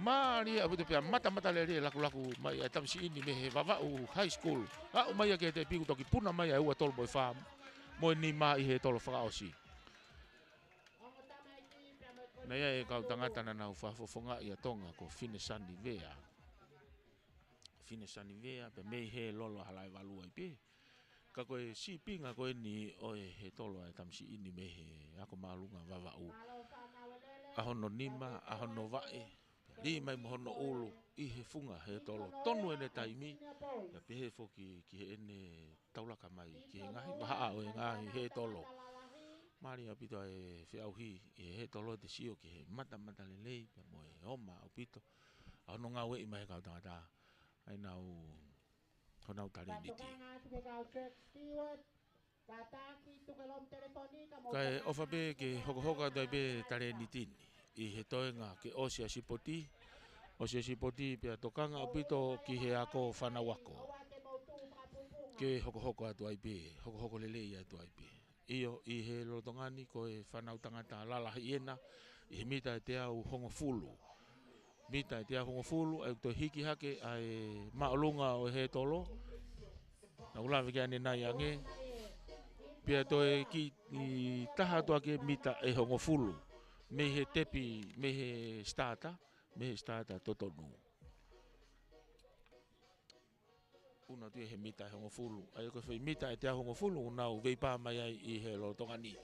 Speaker 1: Mari abu te pia mata le laku mai e tamsi ini me he vavau high school au mai ke te piku toki puna mai e ua tolo boy farm mo ni ma I he tolo whakaosi na ia e kau tangata na nau whafofonga I a tonga ko Finesani Vea pe mei he lolo halai valua I pe ka koe si pinga koe ni o he tolo e tamsi ini me he ako maalunga vavau ahono nima ahono vae li mai mohono ulu I he funga he tolo tonu ene taimi ya pe he foki ki he ene taulaka mai ki he ngahi baha o e ngahi he tolo mari apito e whiauhi he tolo te sio ki he mata lelei pe mo e oma apito ahono ngau e mai kau tangata ai nau honau tariniti kai ofa be ke hoka dai be tariniti I he toenga ke osia sipoti pe tokanga apito ki he ako whanawako ke hoko atu ai be hoko lelei atu ai be Iyo I he lotongani ko e whanau tangata lalahi ena I he mita e te au hongo fulu mita e te au hongo fulu ai to hiki hake ai maolunga o he tolo na ulawe kia ne nai ange pia to e ki I taha toa ke mita e hongo fulu me he tepi me he starter totonu una tu he mita hongo fulu ai ko fe mita e te hongo fulu na u veipa mai ai I he lotongani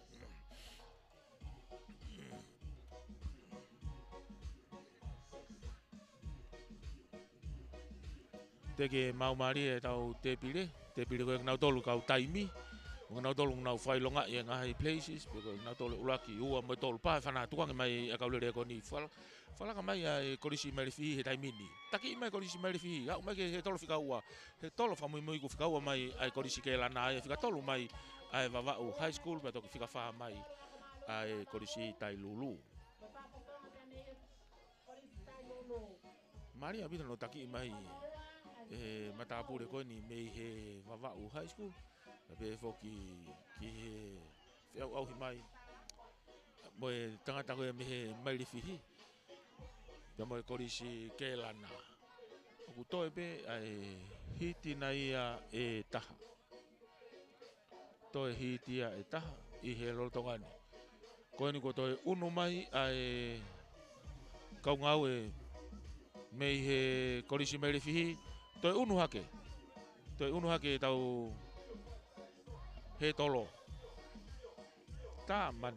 Speaker 1: te ke mau mari e tau te pile koe nau tolu kau taimi nau tolu nau whailonga I ngahi places ko nau tolu ulaki ua mo tolu pa whana tuangi mai a kaulere ko ni whalaka mai e korisi marifihi he taimini taki mai korisi marifihi au mai ke he tolu whika ua he tolu whamui mui ku whika ua mai ai korisi ke lana e whika tolu mai ai vava'u high school pe toki fika wha mai ai korisi tai lulu. Maria bita no taki mai matapure ko ni me he vava'u high school pe foki ki he fiau au mai mo tangata ko me he mai rifihi pe mo korisi ke lana ku toe pe ai hiti na ia e taha toe hiti ia e taha i he lotongani ko ni ko toe unu mai ai kaungau e me he korisi mai rifihi toe unu hake tau he tolo ta man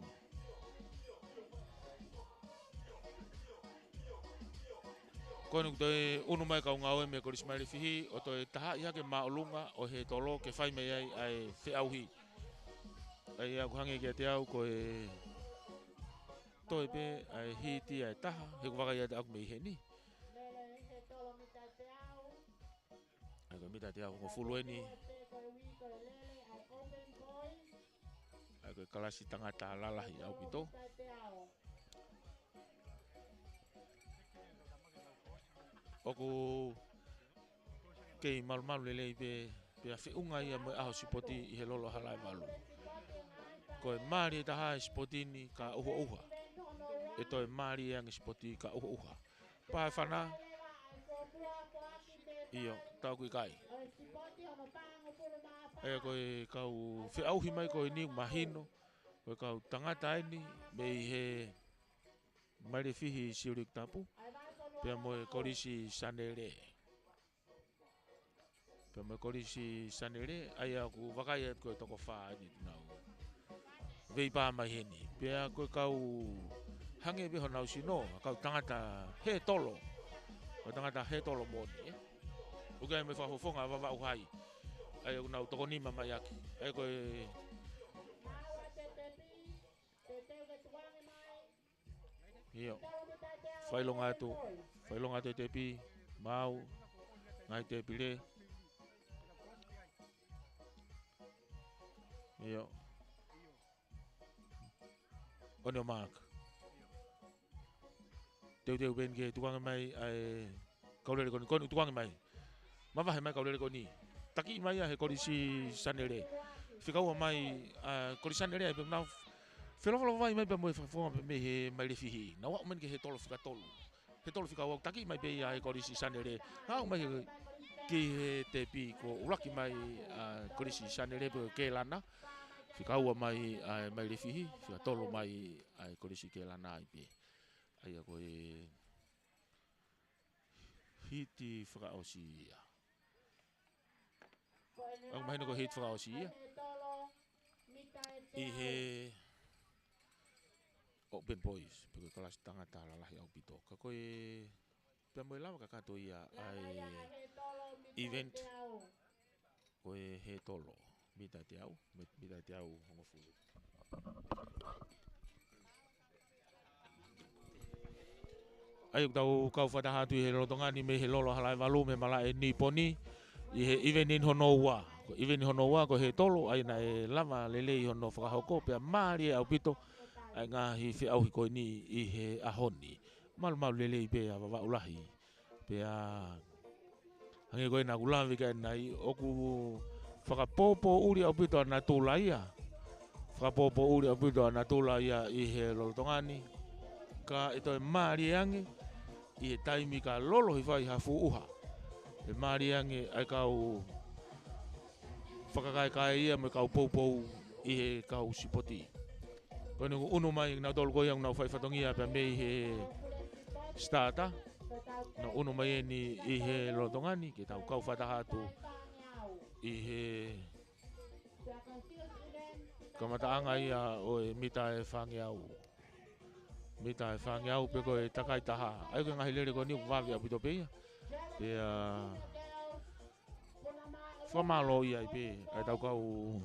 Speaker 1: ko ni toe unu mai kaungau e me korisi mai rifihi o toe taha ia ke maolunga o he tolo ke fai mai ai fe auhi ai aku hange ke te au ko e toi pe ai hiti ai taha he ko waka ia te aku me he ni ai ko mita te au ko fulueni ai ko kalasi tangata lalahi au pito oku kei malu lele pe a whiunga ia mo aho sipoti i he lolo halai malu ko e mari e taha spotini ka uha e toi mari e angi spoti ka uha pa whana iyo tau kui kai e koe kau whiauhi mai koe ni mahino koe kau tangata eni me i he maire fihi siurik tapu pia moe korisi sanere ai aku wakai et koe toko wha ni nau vei pa mai heni pia koe kau hange beho nau sino kau tangata he tolo moni ukai me whafofonga wawa uhai ai aku nau toko nima mai aki ai koe iyo whailonga atu te pi mau ngai te pile iyo Onyo Mark Teu ben ke tukang mai ai kaulere koni tukang mai mava mai kaulere koni taki mai he korisi sanere fikau mai korisi sanere ai na felo vai mai pe mo fo me he mai le fihi na wa men ke he tolo fika wa taki mai pe ai korisi sanere ha mai ki he te pi ko ulaki mai korisi sanere pe ke lana fikau mai mai le fihi fika tolo mai ai korisi ke lana ai pe ai ko e hiti fra osia ang mahino ko hit fra osia i he open boys porque kelas tangata lahi au pito ka ko e pe mo lava ka to ia ai event ko e he tolo mita te au ngo fu ai tau kau whata hatu i he rotonga ni me he lolo halai walu me mala e niponi i he even in honoa ko he tolo ai na e lava lele i hono whakahoko pia maari au pito ai ngā hi whiau hi koe ni i he ahoni malu lele i pia wawa ulahi pia hangi koe na kulawi kai nai oku whakapopo uri au pito ana tūla ia i he rotonga ni ka ito e maari ange i he taimi ka lolo hi whai hafu uha e maari ange ai kau whakakai ia me kau poupou i he kau sipoti koe unu mai na tolu koe ang nau whai whatongia pe me i he starter na unu mai eni i he lotongani ke tau kau whatahatu i he kamataanga ia o e mita e whangiau pe koe takai taha ai koe ngahi lere koe ni wawi a pito peia pe whamalo ia i pe ai tau kau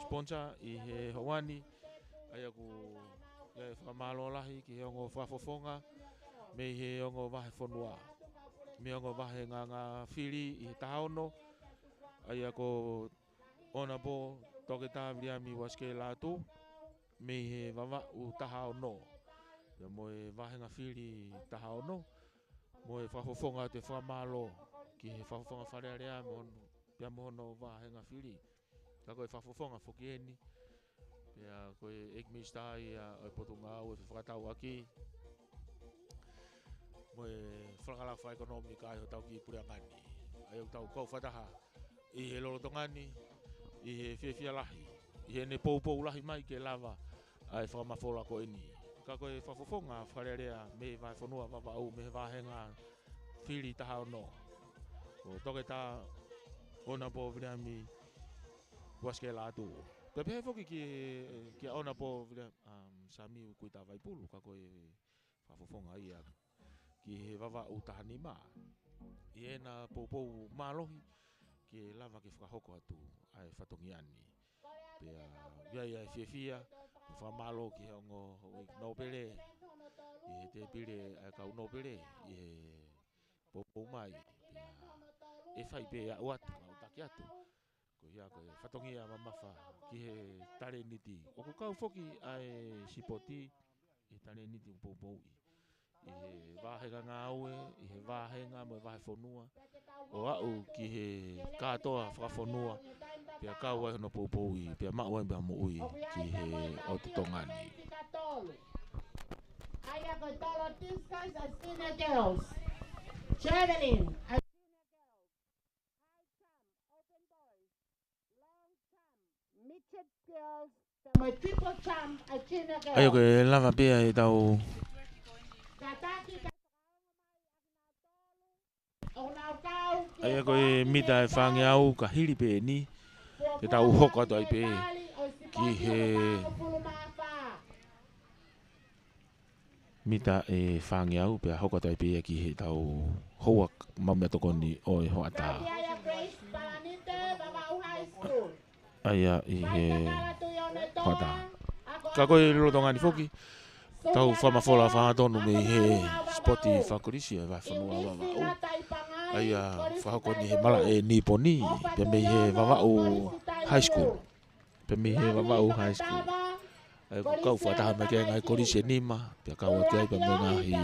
Speaker 1: sponsor i he hoani ai aku e whamalo lahi ki he ongo whafofonga me he ongo wahe whanua me ongo wahe ngā whiri i he tahaono ai ako ona po toke ta via mi waske la tu me he vava u taha no ya moe vahenga fili taha no moe fafofonga te whamalo ki he fafofonga wharearea pia mohono vahenga fili ka koe fafofonga fokieni pia koe ekmistai a potunga o whakatau aki moe whakalawha ekonomika ai ho tau ki puriangani ai o tau kou whataha i he lorotongani i he whiawhia lahi i he ne pou lahi mai ke lava ai whakamafola ko eni ka koe whafofonga wharearea me vai whanua wawau me vahenga fili taha no o toke ta ona po vriami waske la tu pe pe foki ki ona po sami kuita vai pulu ka koe whafofonga ia ki he wawa utahani ma i ena pou malohi ki lava ki whakahoko atu ai whatongiani pia ia whiawhia whamalo ki hongo nopere i he te pire kau nopere i he pou mai e whai pe a uatu au taki atu ko ia koe whatongia mamafa ki he tare niti o ko kau foki ai sipoti i tare niti pou i he vahenga ngā aue i he vahenga mo vahe whanua o au ki he katoa whakawhanua pia kau ai hono pou i pia mau ai mo ui ki he o te tongani
Speaker 2: Aia koe tolo tiskas as senior girls traveling
Speaker 1: ai koe lava pia i tau ai koe mita e whange au ka hiri pe ni te tau hoko atu ai pe ki he mita e whange au pe hoko atu ai pe ki he tau hoa mamia tokoni o e hoa ta aia i he hoa ta ka koe lotongani foki tau whamafola whangatonu me he spoti whakurisi e vai whanua wawau aia whahoko ni he mala e niponi pe me he wawau high school pe me he wawau high school ai kau whataha me kia ngai korisi e nima pe kau ati ai pe me ngahi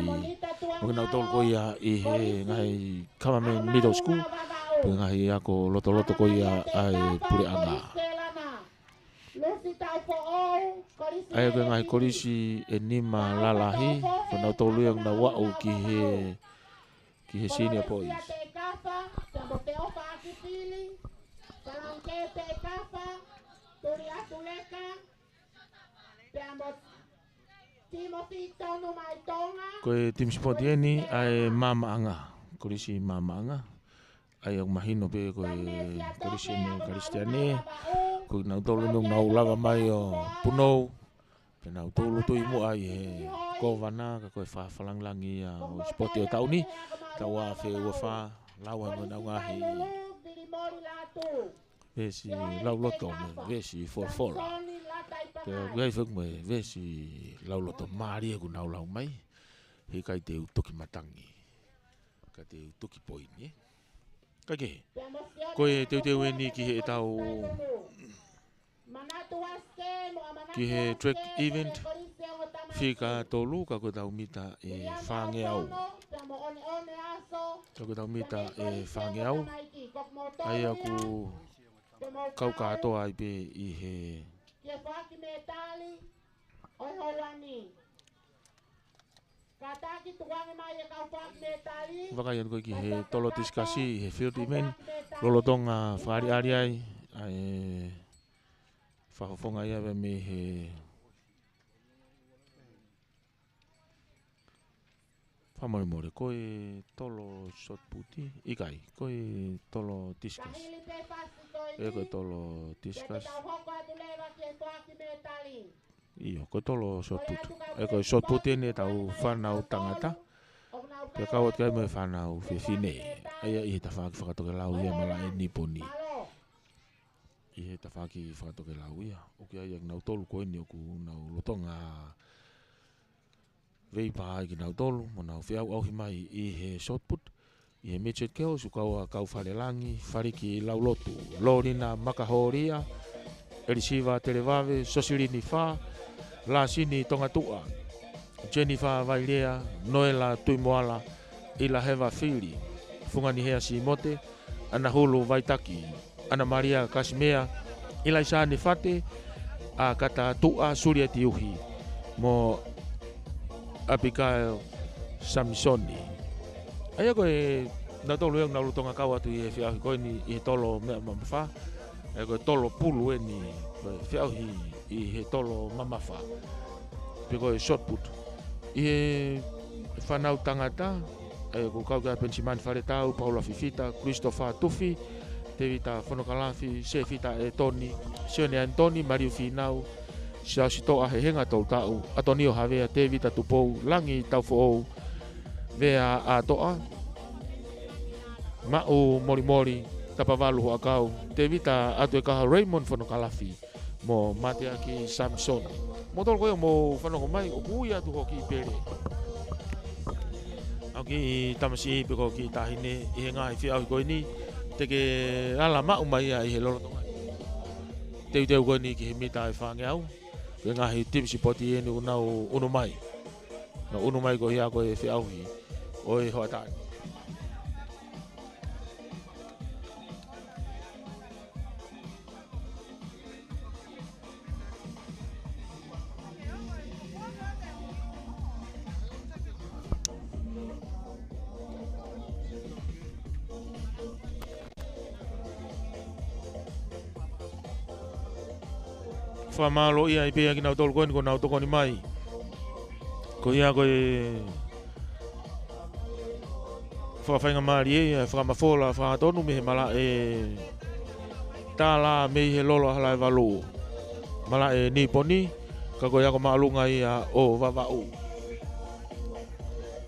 Speaker 1: mungina utolu ko ia i he ngai Kamamen Middle School pe ngahi ako loto ko ia ai pure anga ai ko ngai korisi e nima lalahi whanau tolu yang na wau ki he senior boys koe tim sport eni ai mama anga korisi mama anga ai ang mahino pe koe korisi ni Kristiane koe nau tolu nung nau lava mai o punou pe nau tolu tu imu ai he kovana ka koe whawhalanglangi o sport o tau ni tau a whe uafa lawa mo nau ngahi vesi lau loto me vesi forfola pe gai fuk me vesi lau loto mari e ku nau lau mai he kai te utoki matangi ka te utoki poini ka ke koe teu eni ki he tau ki he track event whika tolu ka koe tau mita e whange au ka koe tau mita e whange au ai aku kau katoa ai pe i he Wakaian koe ki he tolo tiskasi he field event lolotonga whari ari ai ai whahofonga ia me he whamore koe tolo shot puti ikai koe tolo tiskas e koe tolo tiskas iyo koe tolo shot put e koe shot puti ene tau whanau tangata pe kawat kai me whanau whiwhine aia i he ta whaki whakatoke lau ia mala e niponi i he ta whaki whakatoke lau ia o ki ai nau tolu koe ni oku nau lotonga vei pa ai ki nau tolu mo nau whiau au mai i he shot put I he Mitchell Keo su kau wharelangi, whariki laulotu, Lorina Makahoria, Erisiva Televave, Sosirini Wha, La Sini Tongatua, Jennifer Vailea, Noela Tuimoala, Ila Heva Fili, Fungani Hea Simote, Ana Hulu Vaitaki, Ana Maria Kasimea, Ila Isani Fate, a kata tua Surya Tiuhi, mo Abigail Samsoni. Aia koe na tolu yang nalu tonga kau atu i whiahi koe ni i tolo mea mamawha. Aia koe tolo pulu e ni whiahi i he tolo mamawha. Pe koe shot put. I he whanau tangata, aia koe kau kia Pensimani Wharetau, Paula Fifita, Christopher Tufi, Te Vita Whanokalafi, Se Vita e Toni, Sione Antoni, Mariu Finau, Sia sitoa he henga tau tau, Atonio Havea, Te Vita Tupou, Langi Tau Fo'ou, Vea a toa, Ma'u Mori Mori, Tapavalu ho akau, Te Vita atu e kaha Raymond Whanokalafi, mo mate aki Samson. Mo tolo koe mo whanoko mai, o kui atu hoki pere. Au ki tamasi peko ki tahine, i he ngahi whiau koe ni, Teke ala ma'u mai a i he loro tonga. Teu koe ni ki he mita e whangeau. Koe ngahi tipsi poti e ni unau unu mai. Na unu mai ko hia koe whiauhi. Oi hoa tāi. Whamalo ia i pēa ki nau tolu koe ni ko nau toko ni mai. Ko ia koe whawhainga maari e, whamafola, whaatonu me he mala e tāla me he lolo halai walu. Mala e niponi, ka koe ako maalunga ia o wawau.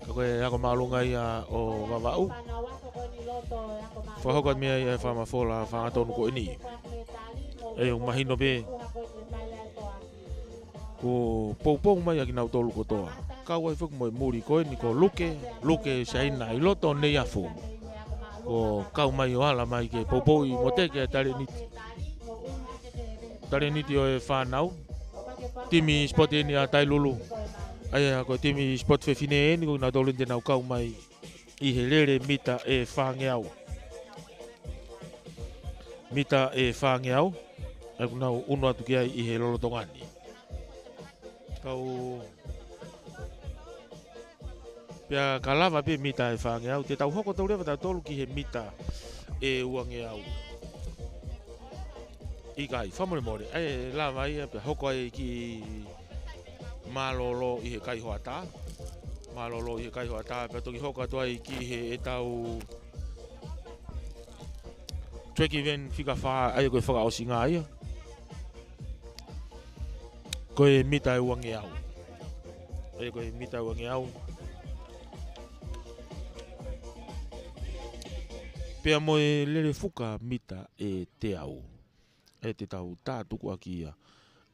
Speaker 1: Ka koe ako maalunga ia o wawau. Whahokat mea ia e whamafola, whaatonu koe ni. E umahino pe. Ko poupou mai aki nau tolu kotoa. Kau ai whuku moi muri koe ni ko luke saina i loto nei afu. Ko kau mai o ala mai ke poupou i moteke tare niti. Tare niti o e whanau. Timi spot e ni a tailulu. Aia ko timi spot whewhine e ni ko nau tolu te nau kau mai i he lere mita e whangeau. Mita e whangeau. Ai ko nau unu atu ki ai i he lolotongani. Kau pia kalava pe mita e whangeau. Te tau hoko tau rewa tau tolu ki he mita e uangeau. I kai, whamore more. Ai lava ia pia hoko ai ki malolo i he kai hoa tā. Malolo i he kai hoa tā. Pia toki hoko atu ai ki he e tau track event whika wha ai koe whaka osi ngā ia. Koe mita e uangeau. Ai koe mita e uangeau. Pea moe lere fuka mita e te au. E te tau tātuku aki ia.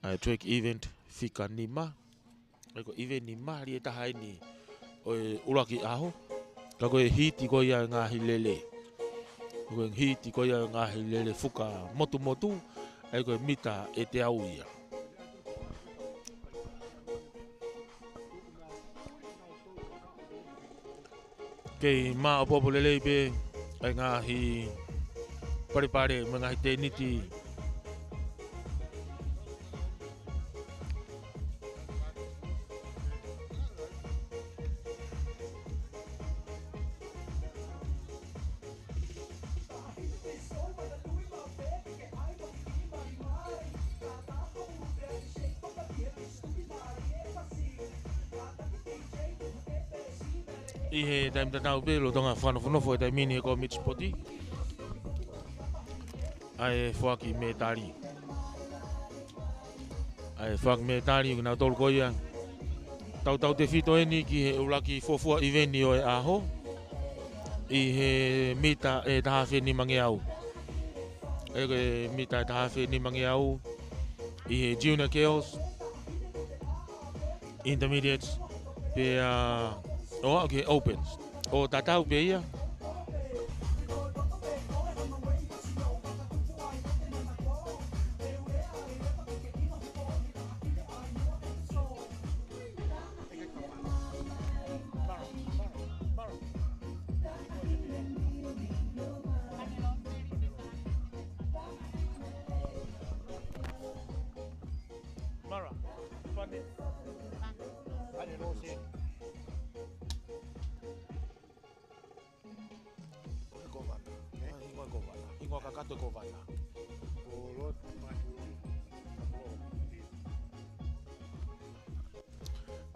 Speaker 1: Ai track event whika nima. Ai koe event nima ri e taha ni oe uraki aho. Ka koe hiti koe ia ngāhi lele. Koe hiti koe ia ngāhi lele fuka motu motu. Ai koe mita e te au ia. Kei maa opopo lelei pe ai ngahi pare me ngahi te niti. I he taim tatau pe lo tonga whanowhanofo e taimini e ko Mitch Poti. Ai whaki me tari. Ai whaki me tari ki nau tolu koia. Tau te whito eni ki he ulaki fofua i veni o e aho. I he mita e tahawhi ni mangi au. E koe mita e tahawhi ni mangi au. I he Junior Chaos. Intermediates. Pe okay, opens. O tatau pe ia. Mara. Funny. I don't know see. Govana. Ingo govana. Ingo kakato govana. Olot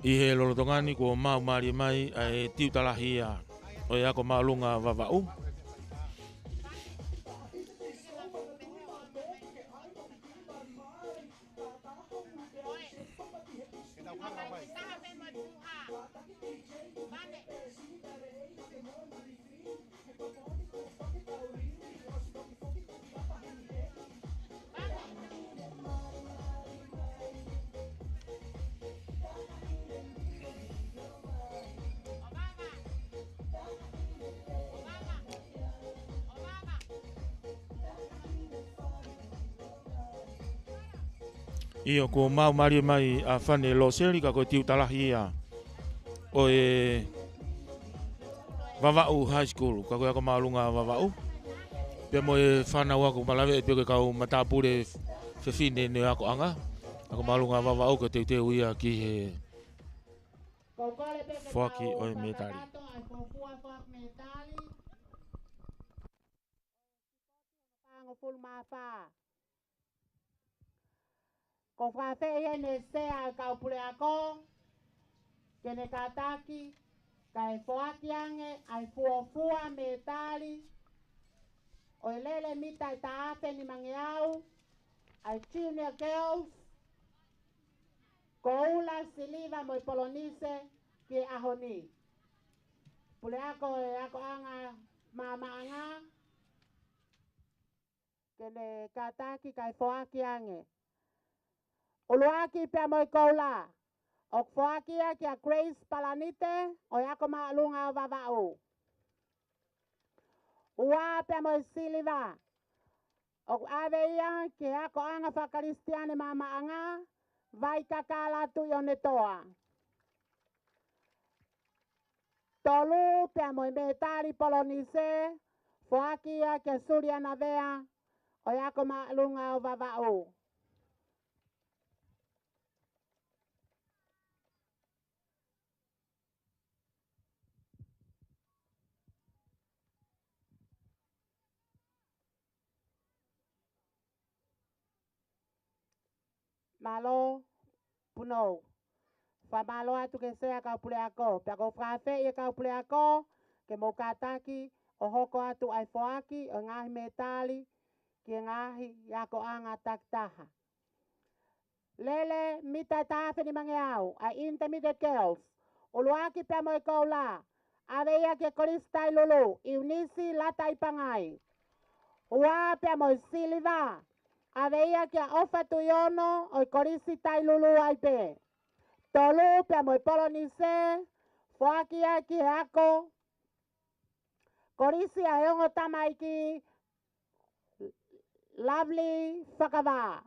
Speaker 1: I he lolotongani ko mau mari mai ai tiu talahia o ia ko malunga vavau. Iyo ko mau mari mai a fane lo seri ka ko tiu talahia o e Vava'u High School ka ko malunga Vava'u pe mo e fana wa ko malave pe ko ka matapure fe fine ne ako anga ako malunga Vava'u ko te ia ki he foki o metali
Speaker 2: ko fa fe ne se a ka pule ako ke ne kataki kai foaki ange ai fuafua metali o lele mita ta afe ni mangiau ai junior girls ko ula siliva mo polonise ki ahoni pule ako e ako anga mama anga ke ne kataki kai foaki ange Uluaki pe moi koula. Ok foakia kia Grace Palanite o yako maalunga vavao. Ua pe moi Siliva. Ok aveia kia yako anga fakaristiane mama anga vai kakala tu yonetoa. Tolu pe moi metari polonise foakia kia Surya Navea o yako maalunga vavao. Malo puno. Fa malo atu ke sea ka pule ako. Pe ako frafe ia ka pule ako. Ke mo kataki o hoko atu ai foaki o ngahi metali. Ki ngahi yako anga taktaha. Lele mita tafe ni mangeau. Ai intermediate girls. Uluaki pe mo ikaw la. Aveia ke kolistai lulu. Iunisi lata ipangai. Ua pe mo Siliva. Aveia kia ofa tu yono o korisi tai lulu aipe. Tolu pe mo polonise foakia ki ako korisi ayongo tamaiki lovely fakava.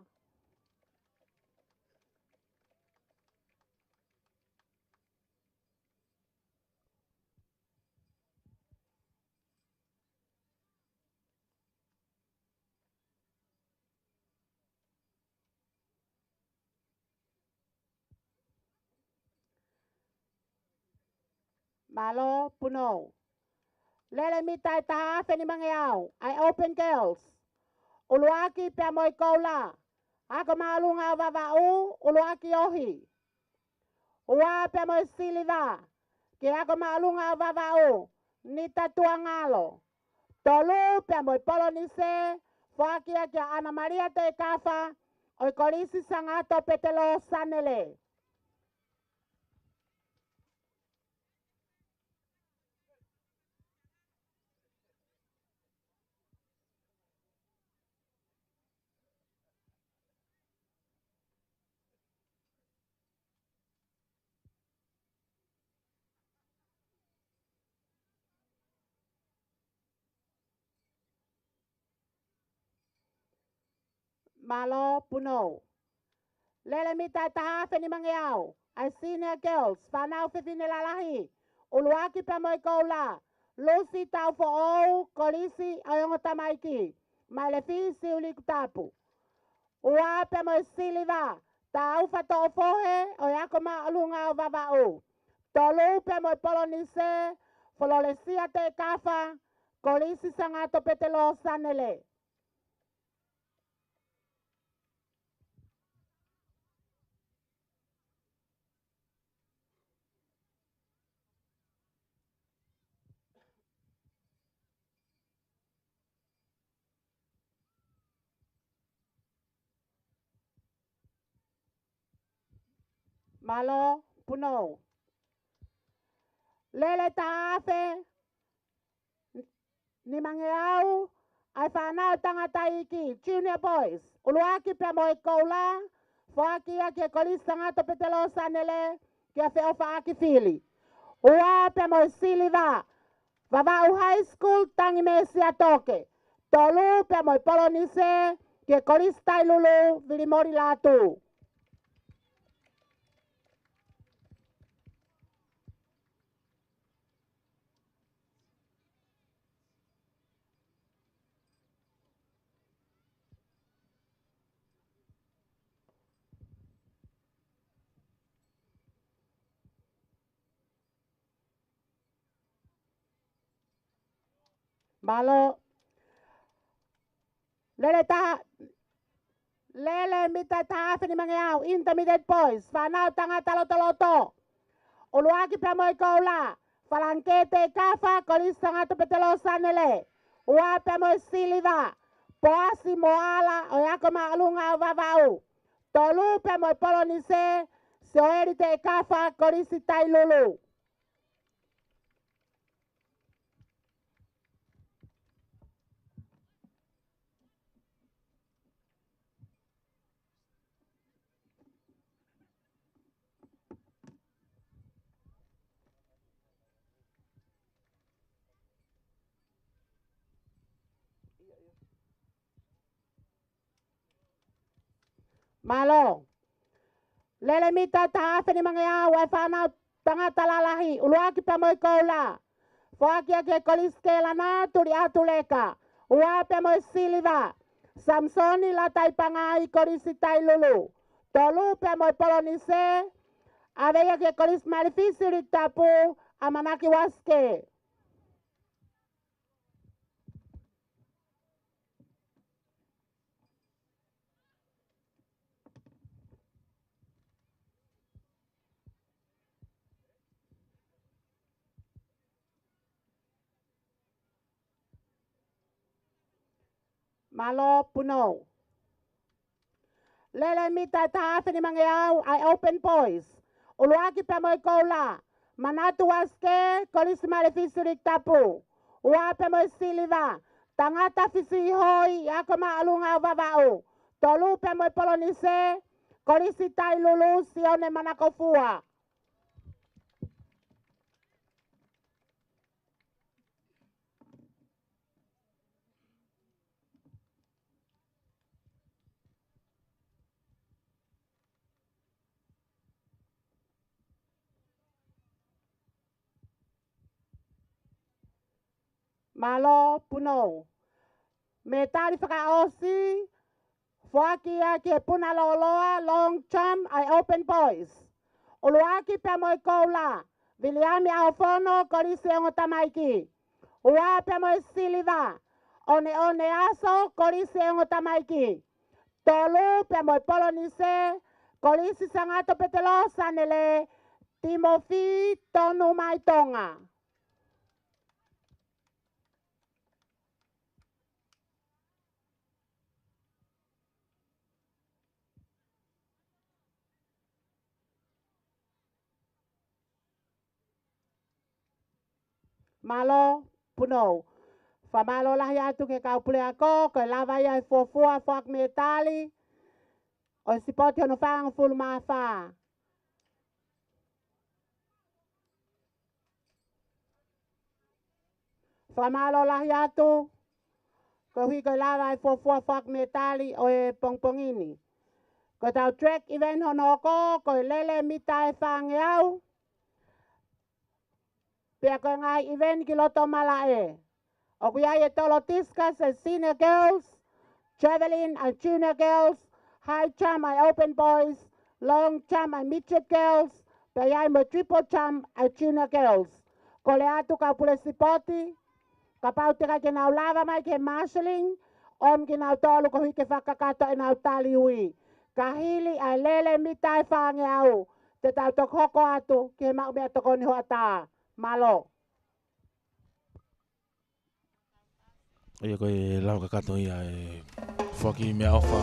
Speaker 2: Malo puno. Lele mitai taha feni mangeau. I open girls. Uluaki pe mo ikola. Ako malunga vavau. Uluaki ohi. Ua pe mo Siliva. Ki ako malunga vavau. Nita tuangalo. Tolu pe mo polonise. Foakia kia Ana Maria te kafa. O korisi sangato petelo sanele. Malo puno. Lele mita taha feni mangeau. Ai senior girls. Fanau fefine lalahi. Uluaki pe mo ikola. Lucy tau fo ou. Kolisi ayongo tamaiki. Malefi siuli kutapu. Ua pe mo Siliva. Tau fato fohe o yako maalunga o vavau. Tolu pe mo polonise, fololesia te kafa, kolisi sangato petelo sanele. Malo puno. Lele taafe ni mangeau ai whanau tangata iki junior boys. Uluaki pe mo ikoula foaki ake kolis tangato petelo sanele kia feo faaki fili. Ua pe mo siliva vavau high school tangi mesia toke. Tolu pe mo polonise kia kolis tailulu vilimori latu. Malo lele mita taafe ni mangeau intermediate boys whanau tangata loto. Uluaki pe mo ikoula falangkete kafa kolis tangato petelo sanele. Ua pe mo siliva poasi moala o yako maalunga o vavau. Tolu pe mo polonise soeri te kafa kolisi tailulu. Malo lele mita taafe ni mangeau ai whanau tangata lalahi. Uluaki pe mo ikoula foaki ake kolis ke lana turi atu leka. Ua pe mo siliva Samsoni la taipangai kolisi tailulu. Tolu pe mo polonise aveia ke kolis malifisiri tapu amanaki waske. Malo puno. Lele mita taafe ni mangeau ai open boys. Uluaki pe mo ikoula manatu waske kolis malifisiri tapu. Ua pe mo siliva tangata fisi hoi yako maalunga vavau. Tolu pe mo polonise kolisi tailulu sione manakofua. Malo puno. Me tali whakaosi foaki ake puna loloa long term ai open boys. Uluaki pe mo ikoula Viliami Alfono kolisi ongo tamaiki. Ua pe mo siliva one aso kolisi ongo tamaiki. Tolu pe mo polonise kolisi sangato petelo sanele Timofi tonu maitonga. Malo puno. Famalo lah ya tu ke kau pule ako ke lava ya fofua fak metali. O sipoti ono fang full mafa. Famalo lah ya tu ke hui ke lava fofua fak metali o e pong ini. Ko tau track event honoko ko lele mita e fang yau. Pia ko ngai event ki loto malae. O kuya ye tolo tiskas e senior girls, traveling and junior girls, high jump and open boys, long jump ai midget girls, pe ai mo triple jump ai junior girls. Ko le atu ka pule sipoti, ka pau tika ke nau lava mai ke marshalling, om ke nau tolu ko hike whakakato e nau tali ui. Ka hili ai lele mitai whange au, te tau tok hoko atu ke mau mea toko ni hoa tā. Malo.
Speaker 1: Ia koe lau kakato ia e whaki mea ofa.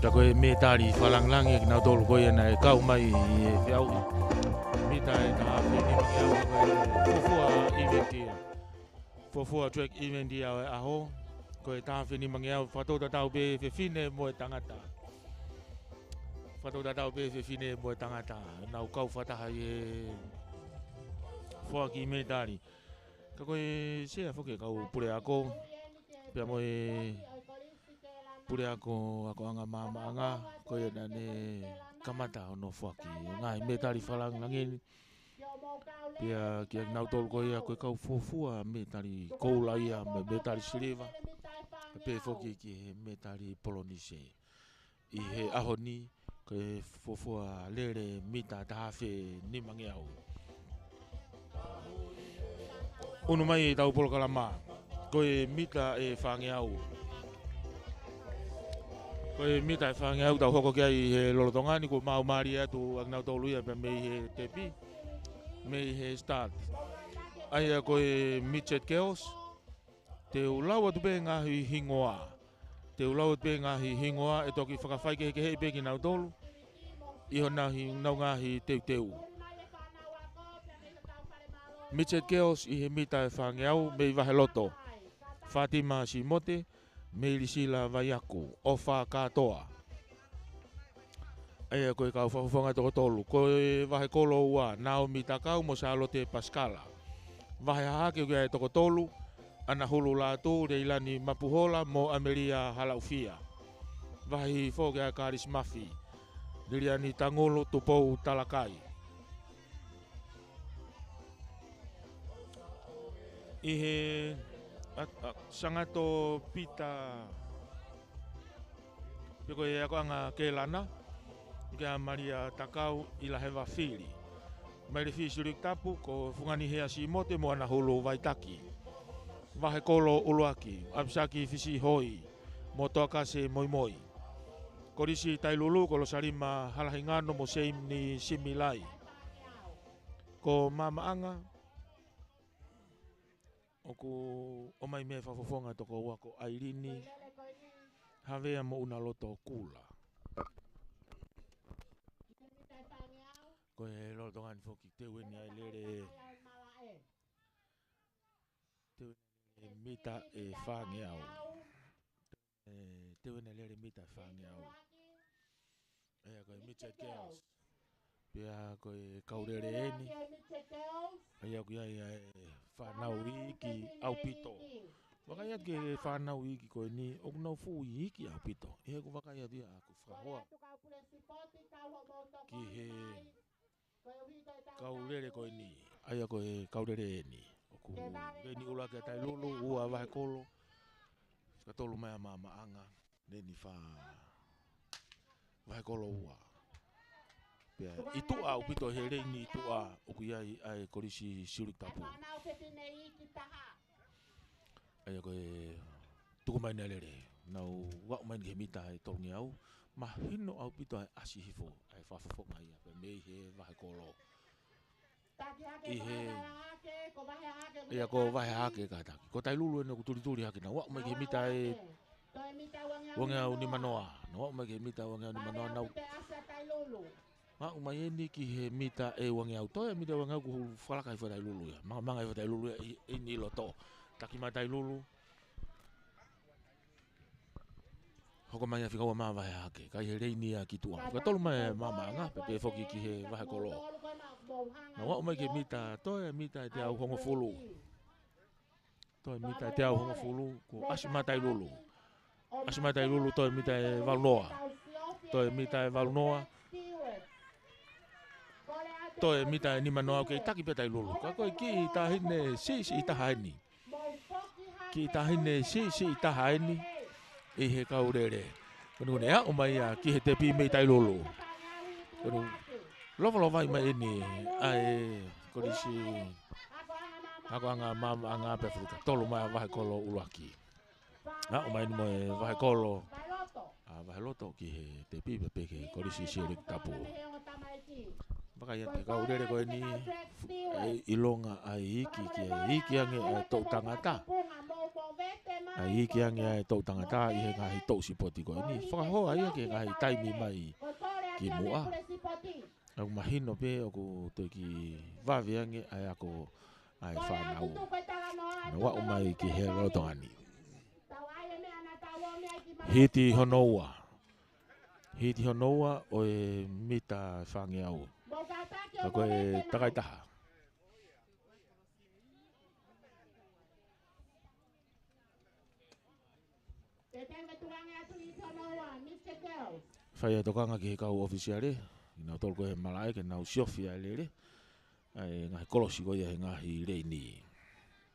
Speaker 1: Ka koe me tāri whalanglangi ki nau tolu koe ana e kau mai e whiau. Me tāi ka hawhi ni mangi au koe fofua event ia. Fofua track event ia e aho. Koe tāwhi ni mangi au whatota tau be whiwhine mo e tangata. Whatota tau be whiwhine mo e tangata. Nau kau whataha i e whaki me tāri. Ka koe sea whoke kau pure ako. Pia moe pure ako anga mama anga koe na ne kamata ono whaki. Ngai me tari whalang langeni. Pia kia nau tolu koe koe kau fofua me tari koula ia me tari siliva. Pe whoki ki he me tari polonise. I he ahoni koe fofua lere mita tahawhi ni mangi au. Unu mai e tau polokalama. Koe mita e whange au. Koe mita e whange au tau hoko kia i he lolotongani ko mau maari atu ak nau tolu ia pe mei he tepi. Mei he start. Aia koe midget girls. Te ulau atu pe ngahi hingoa. Te ulau atu pe ngahi hingoa e toki whakawhaike heke hei pe ki nau tolu. Iho nau ngahi teu teu. Midget girls i he mita e whange au mei vahe loto. Fatima Simote, Melisila Vaiaku, Ofa Katoa. Aia koe kau whawhawhanga toko tolu. Koe vahe kolo ua, Naomi Takau mo Charlotte Pascala. Vahe hahake kia e toko tolu, ana hulu lātu Reilani Mapuhola mo Amelia Halaufia. Vahe whokia Karis Mafi, Liliani Tangolo Tupou Talakai. Ihe sangato pita piko e ako anga kelana kia Maria Takau ila hewa whiri mai le whisirik tapu ko fungani hea si mote mo ana holo vaitaki vahe kolo uluaki absaki fisi hoi mo toaka se moi moi korisi tailulu ko lo sarima halahingano mo seim ni similai ko mama anga oku o mai me whafofonga toko wako airini havea mo una loto kula. Ko e loto ngani foki te weni ai lere te weni mita e whange au. Te weni lere mita e whange au. Ea koe midget girls. Pia koe kaurere eni. Ea koe ai whanau iki au pito. Wakaiat ke whanau iki koe ni oku nau fu iki au pito. Ea ko wakaiat ia aku whahoa. Ki he kaurere koe ni. Ea koe kaurere eni. Oku reni ula ke tai lulu ua wahe kolo. Skatolu mea mama anga. Reni wha wahe kolo ua. Itu au pito he reini itu oku iai ai korisi siurik tapu. Aia koe tuku mai nea lere. Nau wak mai ni he mita e tongi au. Mahino au pito ai asi hifo. Ai whafafonga ia. Pe mei he wahe kolo. I he ia ko wahe hake kataki. Ko tai lulu ene ku turi hake na wak mai he mita e wange au ni manoa. Na wak mai he mita wange au ni manoa nau. Mak mai ni ki he mita e wange au toi mita wange au ku whalakai whatai lulu ia. Manga i whatai lulu ia i ni loto. Taki matai lulu. Hoko mai a whikaua maa wahe hake. Kai he reini a ki tua. Ka tolu mai mama anga. Pepe whoki ki he wahe kolo. Na wak mai ke mita. Toi mita te au hongo fulu. Toi mita te au hongo fulu. Ko asi matai lulu. Asi matai lulu toi mita e valunoa. Toi mita e valunoa. Toi mita ni manoa ke taki petai lulu. Ka koe ki tahine si i tahaini. Ki tahine si i tahaini. I he kaurere. Kone ea o mai a ki he te pi mei tai lulu. Lova vai mai ni ai kolisi ako anga pe fruta tolo mai vai kolo ulaki o mai ni mo vai kolo vai loto ki te pi pe ke kolisi sirik tapu baka ia ka urere ko ni ilonga ai iki ange to tangata ai iki ange to tangata I he ngai to sipoti ko ni fa ho ai ke ngai taimi mai ki mua aku mahino pe aku to ki va viange ai ako ai fa nau na wa mai ki he loto ani hiti honoa o e mita fange au ko e takai taha fai tokanga ki kau ofisiale ina tol ko he malai ke na usiofia lele ai ngai kolosi ko ia ngai reini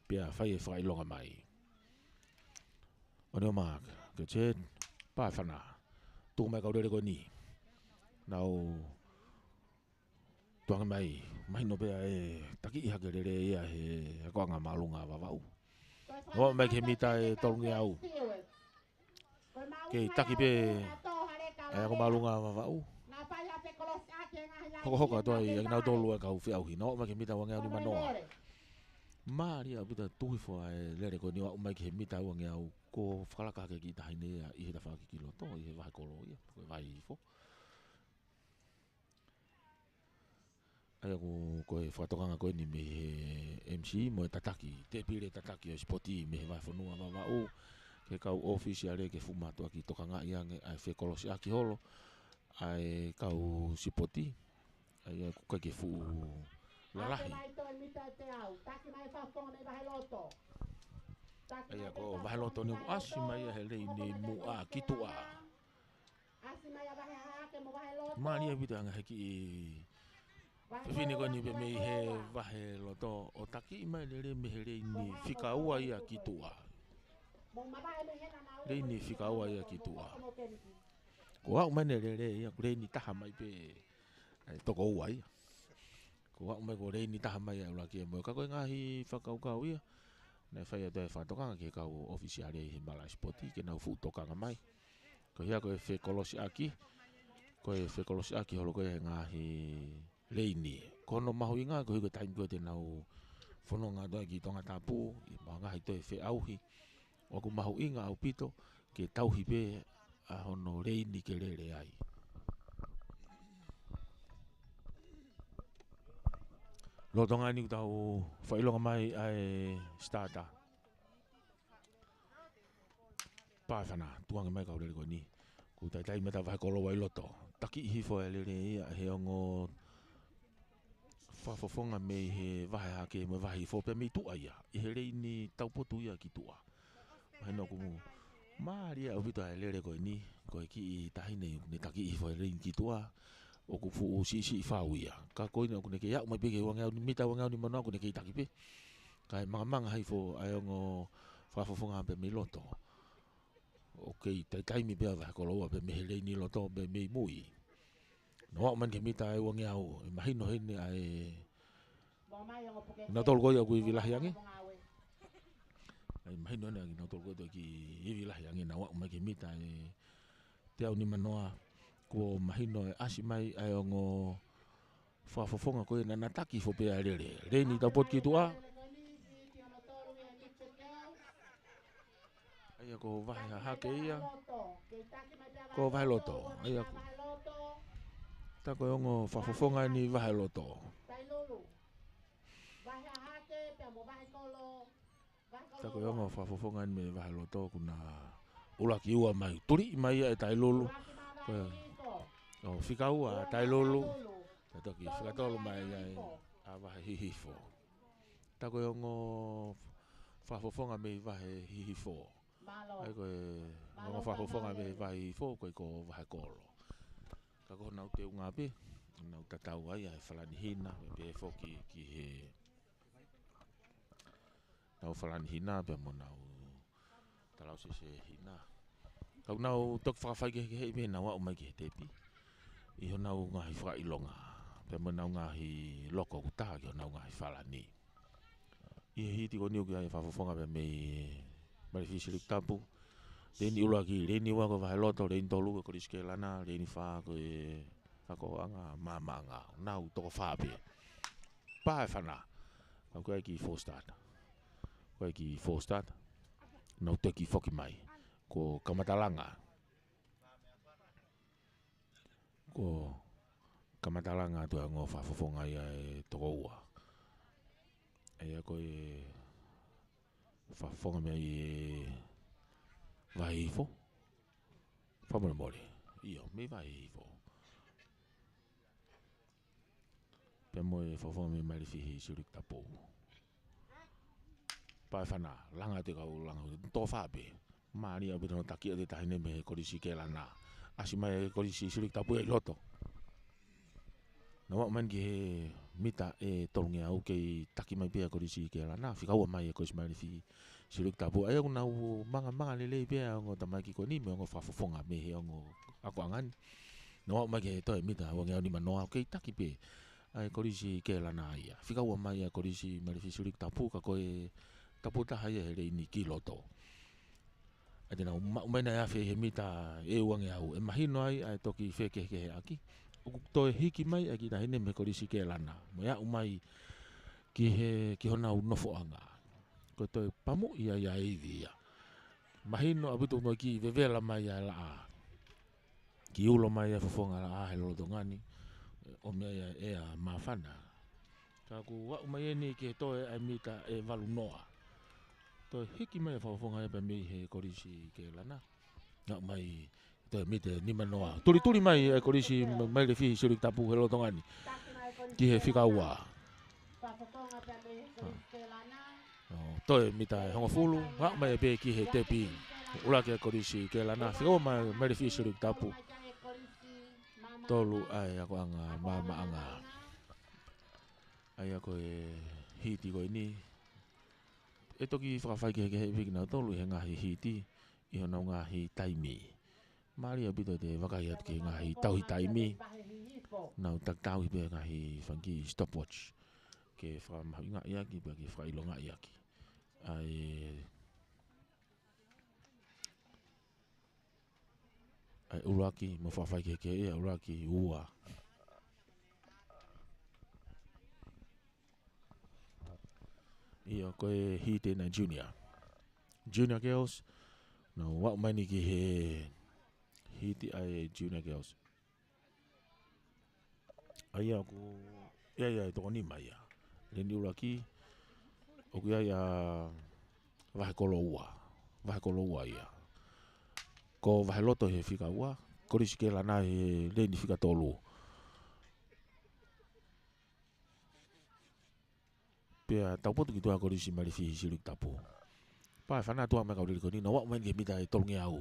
Speaker 1: pia fai fai longa mai ono mak ke chen pa fana tu mai kau rere ko ni nau tuang mai no pe e taki ha ke rere ia he ko nga malunga va vau no mai ke mita e tolnge au ke taki pe ai ko malunga va vau hoko to ai na tolu ka u fi au hino mai ke mita wanga ni manoa Mari a bita tuhi fo ai lere ko ni wa mai ke mita wanga au ko fala ka ke ki ta hine I he da fa ki kilo to I he va ko lo ia ko vai fo ai ko e fa toka ko ni me MC mo tataki te pile tataki o spoti me va fo no va o ke ka official ke fuma to ki toka nga yang ai fe kolosi aki holo ai ka u spoti ai ko ke fu lalahi ai ko va loto ni asi mai he le ni mu a kitua mani e bita nga ki fini ko ni be me he va he loto o taki mai le me he ni fika ua ia kitua le ni fika ua ia kitua ko au mane le ia ko le ni taha mai pe to ko ua ia ko au mai ko le ni taha mai ula ki mo ka ko ngahi fakau kau ia na fai to fa to ka ke ka official e Himalaya Spoti ke na fu to ka mai ko ia ko fe kolosi aki holo ko ngahi leini kono mahuinga ko ko time ko te nau fononga do ki tonga tapu I manga I to fe auhi o ko mahuinga au pito ke tauhi pe a hono leini ke lele ai lo tonga ni tau failonga mai ai starter pa fana tuanga mai ka lele ko ni ku tai meta vai ko lo wai loto taki hi fo lele ia he ongo fa fofonga me he vai ha ke me vai fo pe mi tu aia I he ni tau potu ia ki tua mai no ku maria o vita lele ko ni ko ki tahi ne taki hi fo le ki tua o ku fu si fa uia ka ko ina ku ne ke ya mai pe ke wanga ni mita wanga ni mano ku ne ke taki pe kai manga hai fo ai ngo fa fofonga pe mi loto okay tai mi pe va ko lo pe me le ni loto pe me mui no man ke mita ai wanga au imagino ni ai na tol ko ya ku vilah yangi ai imagino na tol ko ki vilah yangi na wa mai ke mita te au ni manoa ko imagino asi mai ai ngo fa fofonga ko na nataki fo pe le ni ta pot ki tua ai ko vai ha ke ia ko vai loto ai ta ko ngo fa fofonga ni vai loto ta ko ngo fa fofonga ni vai loto kuna ula ki ua mai turi mai e tai lolo ko o fika ua tai lolo ta ki fika tolo mai ai a vai hi fo ta ko ngo fa fofonga me vai hi fo ai ko ngo fa fofonga me vai fo ko vai kolo ka ko na te unga pe na tatau ai ai falani hina pe fo ki he na falani hina pe mo na talau se hina kau nau tok fa fa ke he me na wa mai ke te pi I hona o ngahi whailonga. Pea mo nau ngahi loko kuta ki hona o ngahi whalani. I he hiti ko niu ki ai whafofonga pea mei Marifisirik tapu. Reni ula ki reni wa ko vai loto reni tolu ko riske lana reni fa ko e ako anga mama anga nau to fa be pa fana ko ki four start ko ki four start no te ki foki mai ko kamatalanga tu ngo fa fofonga ia e to ua e ko e fa fonga me e vai fo fa mo mole io me vai fo pe mo e fa fonga me mai fi sirik tapo pa fana langa te ka langa to fa be mari a bito taki de tahine me ko disi ke lana asima e ko disi sirik tapo e loto no man ki mita e tolnge au ke taki mai pe ko disi ke lana fika wa mai ko mai fi sirik tapo ai una manga lele pe ngo tamai ki ko ni me ngo fa fonga me he ngo ako angan no mai ke to e mita wa ngi ni mano ke taki pe ai ko disi ke lana ia fika wa mai ko disi mai fi sirik tapo ka ko e tapo ta hai e ni ki loto ate na uma na fe he mita e wange au e mahino ai ai toki fe ke aki o to hiki mai aki na hine me ko disi ke lana mo ya umai ki hona u nofo anga ko to pamu ia e via mahino abuto no ki vevela mai ala ki ulo mai e fofonga la he lo ngani o me e a mafana ka ku wa umai ni ke to e mita e valu noa to hiki mai fa fonga e me he korisi ke lana na mai to mite ni manoa turi mai e korisi mai le fi sirik tapu helo tongani ki he fika ua to mita hongo fulu wa mai be ki he tepi ula ke korisi ke lana fika mai le fi sirik tapu tolu ai ako anga mama anga ai ako e hiti ko ini e toki whakawhai ke hiki na tolu he ngahi hiti i hona ngahi taimi mari a bito te wakai at ke ngahi tauhi taimi nau tak tau hi pe ngahi whanki stopwatch ke whakamahi ngā iaki pe ke whakailo ngā iaki ai uraki mo whawhai ke ea uraki ua ia koe hiti na junior girls no wa mani ki he hiti ai junior girls ai aku ia to ni mai le ni uraki o ku ia va kolo ua ia ko va loto he fika ua ko riske la na he le ni fika tolu pea taupotu ki tua ko risi mari fi sirik tapu pa fana tua me ka ri ko ni no wa men ke mita e tolnge au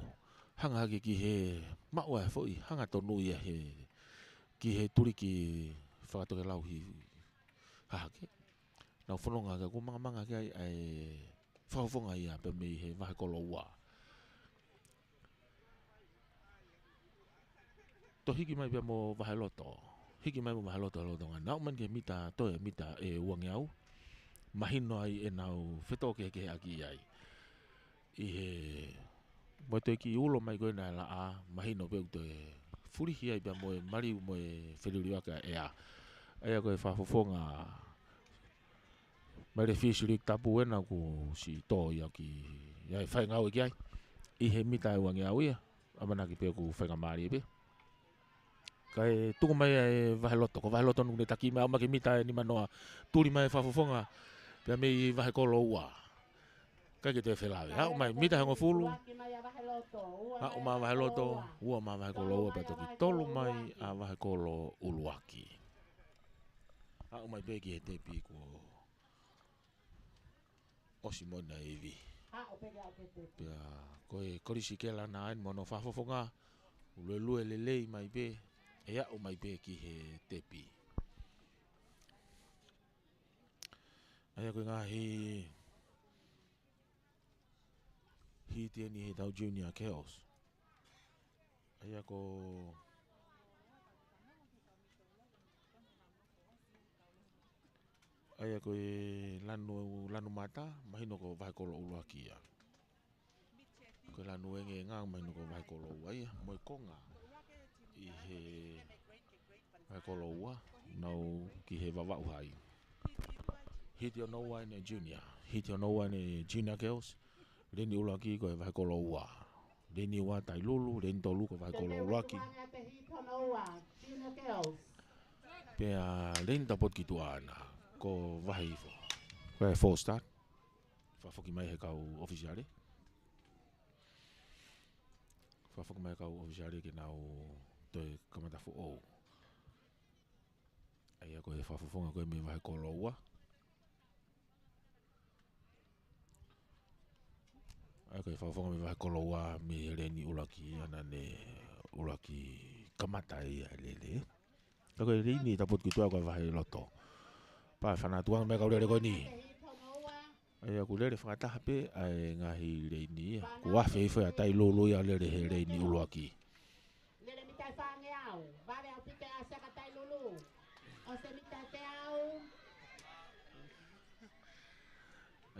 Speaker 1: hanga ki he ma wa foi hanga tonu ia he ki he turi ki fa to ke lau hi ha ke na fononga ka ku manga ke ai fa fonga ia pe me he va ko lo wa to hiki mai be mo va loto hiki mai mo va loto lo donga na men ke mita to e mita e uang au mahino ai e nau feto ke aki ai i he mo te ki ulo mai koe na la a mahino pe te furi hi ai mo mari mo e feluriaka e a koe whafofonga mai le fisirik tapu e na ku si to i aki ai whai ngau e ki ai i he mita e wangi au ia amana ki pe ku whainga mari e pe kai tuku mai e vaheloto ko vaheloto nung ne taki mai ama ki mita e ni manoa turi mai whafofonga pia mei vahe kolo ua kai ke te whelawe hau mai mita hango fulu hau mai vahe loto ua mai vahe kolo ua pato ki tolu mai a vahe kolo uluaki hau mai peki he tepi ko osimona evi pia koe korisi ke lana ain mono whafofonga ulue lelei mai pe e hau mai peki he tepi ai koe ngahi hiti ni he tau junior girls ai ko Ai ko lanu mata mahino ko vai ko lo aki ya. Ko lanu enge nga mahino ko vai ko lo ai mo konga. I he vai ko lo wa no ki he va hai. Hit your no one junior. Hit your no one junior girls. Leni ulaki ko vai ko lo wa. Leni wa tai lulu, leni tolu ko vai ko lo aki. Pea leni tapot ki tuana ko vai fo. Ko full start. Fa foki mai he kau officiale. Fa foki mai kau officiale ke nau to kamata fo o. Ai ko he fa fonga ko me vai ko lo wa. Ai ko fa fonga me vai ko lo wa me leni ulaki ana ne ulaki kamata ia lele. Ko leni tapot ki tua ko vai loto. Pa fana tuang me kau le ko ni. Ai aku le fata hape ai ngahi le ni ku wa fe fe tai lolo ya le he ni ulaki
Speaker 2: le mitai fa ngeau vale au pite asa ka tai lolo o se mitai te au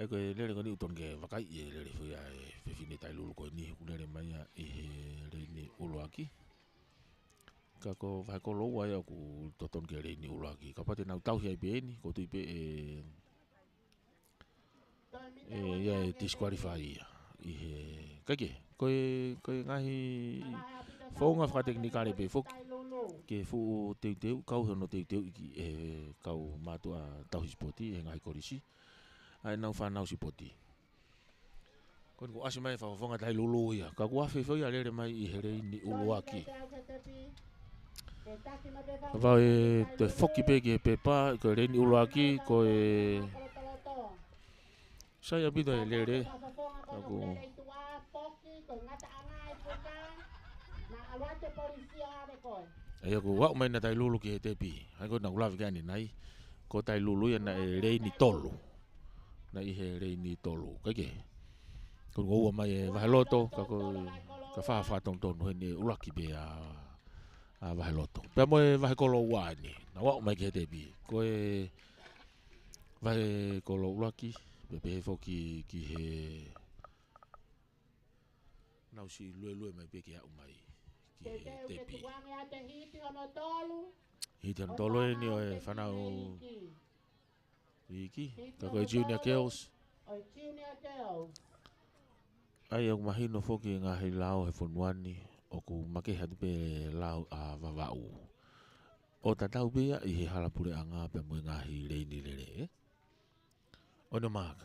Speaker 1: ai ko le ko ni uton ke vakai ye le fe ai fe fini tai lolo ko ni ku le mai ya le ni ulaki ka ko va ko lo wa ya ku toton ke le ni ulaki ka pate na tau hi be ni ko tu be ya disqualify i kake ko ngahi fonga fa teknikale be fok ke fu te kau no te ki kau matua tau spoti e ngai korisi ai nau fa nau spoti kon ko asima fa fonga tai lulu ya ka ko afi fo ya le mai i here ni uluaki va te foki pe ke pepa ko le ni uluaki ko saya bida lere aku ai aku wa mai na tai lulu ki te pi ai ko na ula ga ni nai ko tai lulu ya na re ni tolu na i he re ni tolu ka ke ko go mai va loto ka ko ka fa ton ni ula ki be a va loto pe mo va ko lo wa ni na wa mai ke te pi ko va ko lo ula ki be foki ki he nau si lue mai pe ki a mai ki te pi hiti on tolo ni o fana o iki ka ko junior girls ai o mahino foki nga he lao he fonwani o ku make ha pe lao a vavau o tatau be i he hala pure anga pe mo nga hi le ni le ono maka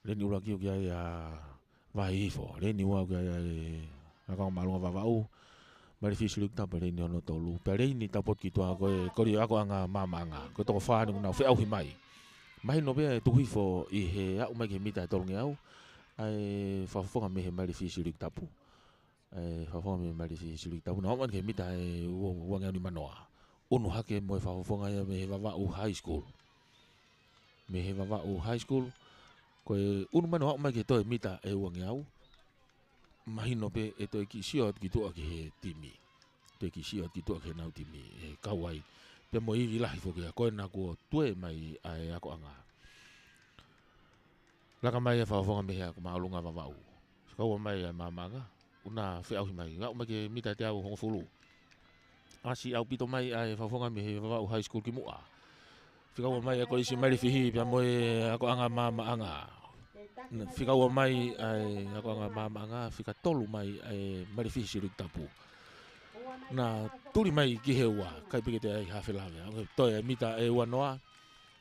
Speaker 1: le ni ula ki o ya vai fo le ni wa ya na ka malu va va u mari fi suluk ta le ni ono tolu pe le ni ta pot ki to ko ri ako anga mama nga ko to fa ni na fe au hi mai no be tu hi fo i he a mai ke mita tol ngeau ai fa fo me he mari fi suluk ta pu ai fa fo me mari fi suluk ta pu no man ke mita wo ngeau ni manoa unu hake mo fa fonga ya me va u high school me he va u high school ko unu mano ma ke to mita e wang yau mahino pe e to ki siot ki to ke timi te ki siot ki to ke nau timi e kawai pe mo i la fo ke ko na ko tu mai ai ako anga la ka mai fa fonga me ha ko ma lunga va u ko mai mama nga una fe au mai nga ma ke mita te au hong fulu asi au pito mai ai fa fonga me va u high school ki mo a fika wa mai ko isi mai fihi pia mo ako anga mama anga fika wa mai ai ako anga mama anga fika tolu mai ai mai fihi sirik tapu na tuli mai ki hewa kai pike te ai hafela me to e mita e wa noa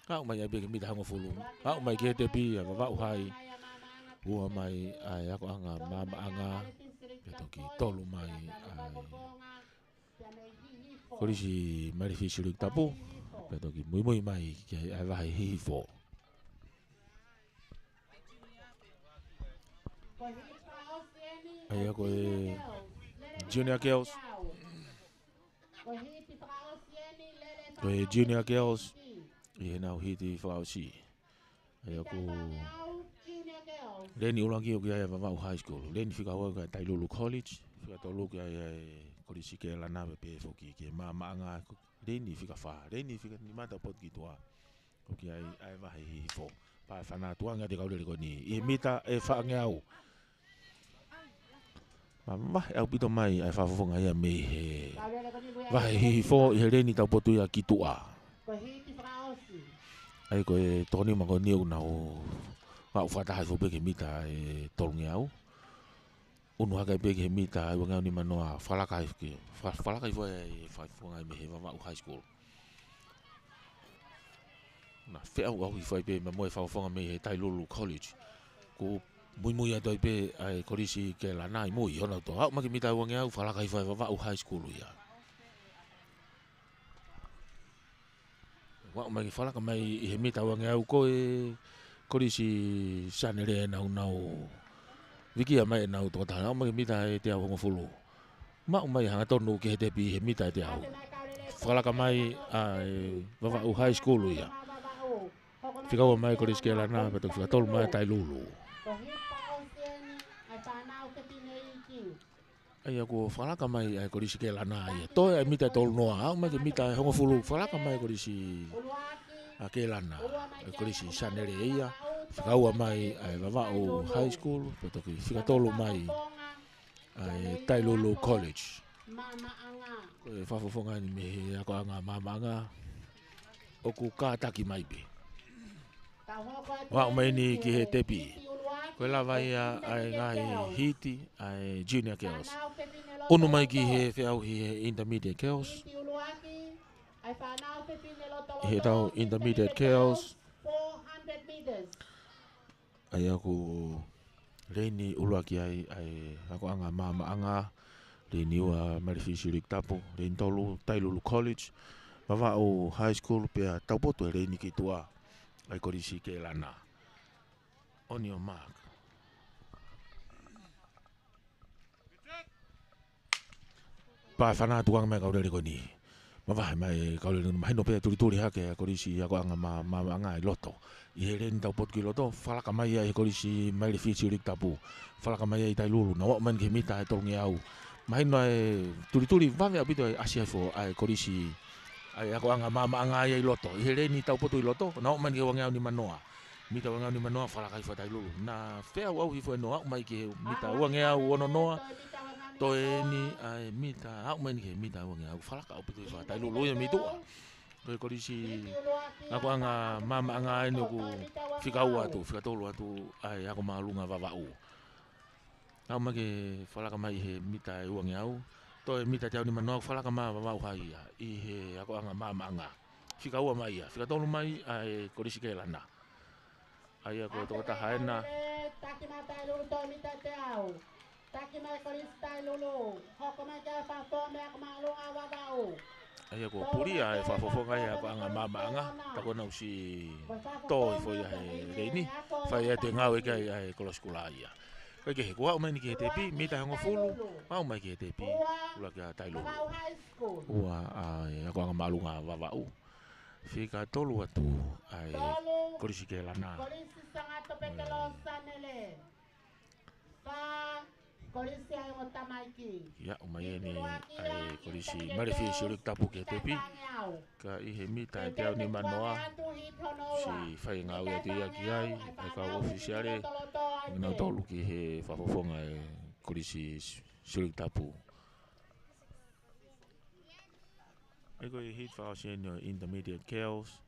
Speaker 1: ka mai be mita hango fulu ka mai ke te pi va u hai wa mai ai ako anga mama anga to ki tolu mai ai ko isi mai fihi sirik tapu pero que muy mai que vai hi fo ai ko junior girls ko junior girls e now hiti fo si ai ko Leni ulangi o kia va high school Leni fika wa tai lulu college fika to lu kia ko si ke la na pe foki ke maanga reni fika fa reni fika ni mata pot ki toa o ki ai va hi fo pa fa na tuanga de kaule ko ni I mita e fa ngau ma au pito mai ai fa fo nga ia me he va hi fo I reni ta potu ya ki toa ai ko e toni ma ko ni una o wa fa ta fo be ke mita e tol ngau unu haka be ke mita ai ngau ni manoa fala kai ki fala kai fo e fa fo nga me he va high school na fe au I fa be mo e fa fo nga me he tai lulu college ko muy ato pe ai korisi ke la nai muy ona to au ma ke mita wange au fala kai fa high school ya wa ma ke fala ka mai he mita wange au ko e korisi sanere na viki mai na to ta ma ke mita e te au ngofulu ma mai hanga to no ke te pi he mita te au fala ka mai ai high school ya fika wa mai korisi ke la na pa to fika tol mai tai lulu ai ako fala ka mai ai korisi ke lana ai to ai mita tol noa au ma ke mita hongo fulu fala ka mai korisi a ke lana ai korisi sanere ia fikaua mai ai vava'u high school petoki fika tolu mai ai Tailulu college ko e fafofonga ni me ako anga mamanga oku ka taki mai be wa mai ni ki he tepi ko la vai ai ngai hiti ai junior girls unu mai ki he feau he intermediate girls he tau intermediate girls ai aku Reni ulaki ai ako anga mama anga Reni wa Marifisirik tapu Reni tolu Tailulu college vava'u high school pea taupoto Reni ki tua ai korisi ke lana on your mark pa fana tuang me kaure ko ni mava mai kaure mai no pe turi hake korisi ako anga mama anga loto I Reni taupot ki loto fala ka mai ai korisi Marifisirik tapu fala ka mai ai Tailulu na wa man ke mita ai tolngi au mai no ai turi vave abito ai asia fo ai korisi ai ako anga mama anga ai loto I Reni taupot I loto na wa man ke wangau ni manoa mita wangau ni manoa fala kai fa Tailulu na fe au hifo no mai ke mita wangau ono noa to ni ai mita au man ke mita wangau fala ka opito fa Tailulu ya mito ko korisi ako anga mama anga ni ku fika tolu atu ai ako malunga vava'u au mage fala ka mai he mita wangau to mita tau ni manoa fala ka ma vava'u hai I he ako anga mama anga fika mai ya fika tolu mai ai korisi ke lana ai ako to ta haena taki mata Tailulu to mita tau taki mai korisi Tailulu hoko mai ka fa fo me ako malunga vava'u ai ako puri ai fa fo ngai ako anga mama anga ta ko na usi to fo ya Reni fa ya te ngau ke ai koloskulaa ia ko ke ko au mai ke te pi mita ngo fulu au mai ke te pi ula ka Tailulu ua ai ako anga malunga vava'u fika tolu atu ai korisi ke lana korisi sanga to petelo sanele fa korisi ai ngotamaiki ya umai ni ai korisi Marifisirik tapu ke tepi ka I he mita te au ni manoa si fai ngau ya te ki ai ka ofisiale na tolu ki he fafofonga korisi Sirik tapu ai ko hit fa senior intermediate girls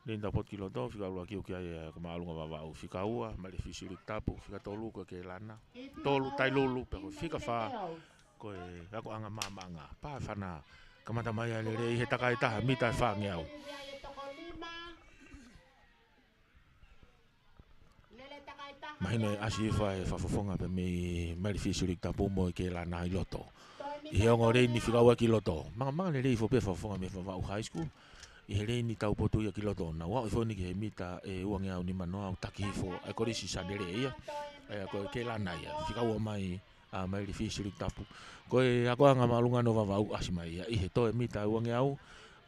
Speaker 1: Len dapat kilo to fika ula kiu kia ko malunga vava'u fika ua Marifisirik tapu fika tolu ko ke lana tolu Tailulu pe fika fa ko ako anga mama anga pa fana kamata mai le he takai ta mita fa ngiau mahino asi fa fofonga pe me Marifisirik tapu mo ke lana I loto I ongo Reni fika ua ki loto manga le fo pe fofonga me vava'u high school I Reni taupoto ia ki loto na wa fo ni ke mita e uange au ni manoa taki fo ai korisi sanere ia ai ko ke lana ia fika ua mai a Marifisirik tapu ko ako anga malunga no vava'u asi mai ia I he to mita uange au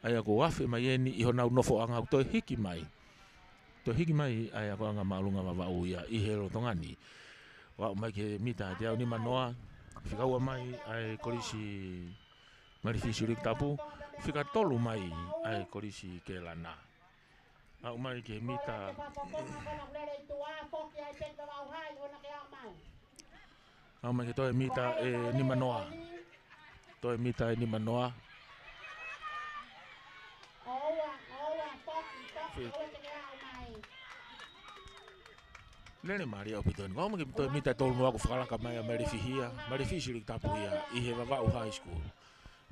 Speaker 1: ai ako afe mai ni I hona no fo anga to hiki mai ai ako anga malunga vava'u ia I he lotongani wa mai ke mita te au ni manoa Whikaua mai ai korisi marifisi rik tapu. Whikatolu mai ai korisi ke lana. Au mai ke mita. Au mai ke toi mita e ni manoa. Toi mita e ni manoa. Nene Maria o pitoni. Kau maki toi mita tolu noa ko whakalaka mai a marifihia. Marifisi rik tapu ia i he wawau high school.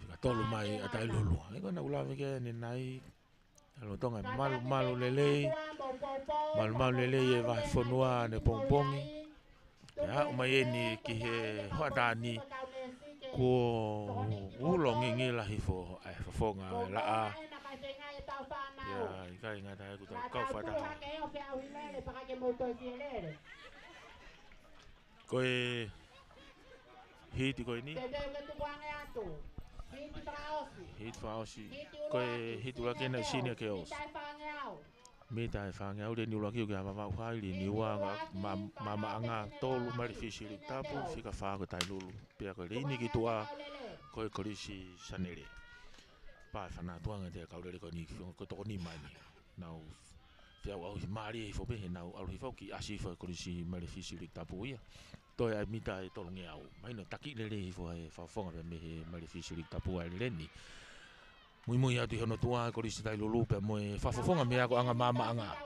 Speaker 1: Whikatolu mai a tai lulu. Eko na ulawe ke ni nai. Alo tonga malu lelei. Malu lelei e vai whanua ne pongpongi. Ya umai e ni ki he hoatani. Ko ulongi ngila hifo. Ai whafonga e laa. Ya ikai ngata e kuta kau whataha. Koe hiti koe ni. Hit whaosi. Koe hitu laki na senior girls. Mita e whange au reni ulaki uke hawa wau haili ni uanga mama anga tolu marifisi rik tapu whika whaako tai lulu. Pea koe reini ki tua koe korisi sanere. Pae whana tuanga te kaurere koe ni koe toko ni mai ni. Nau whiau au hi maari e whope he nau au hi whau ki asi whai korisi marifisi rik tapu ia. Toi ai mita e tolungi au. Maino taki lere hi whai whawhonga pe mehe marifisi rik tapu ai reni. Mui atu hono tua korisi tai lulu pe moe whawhonga mea ko anga mama anga.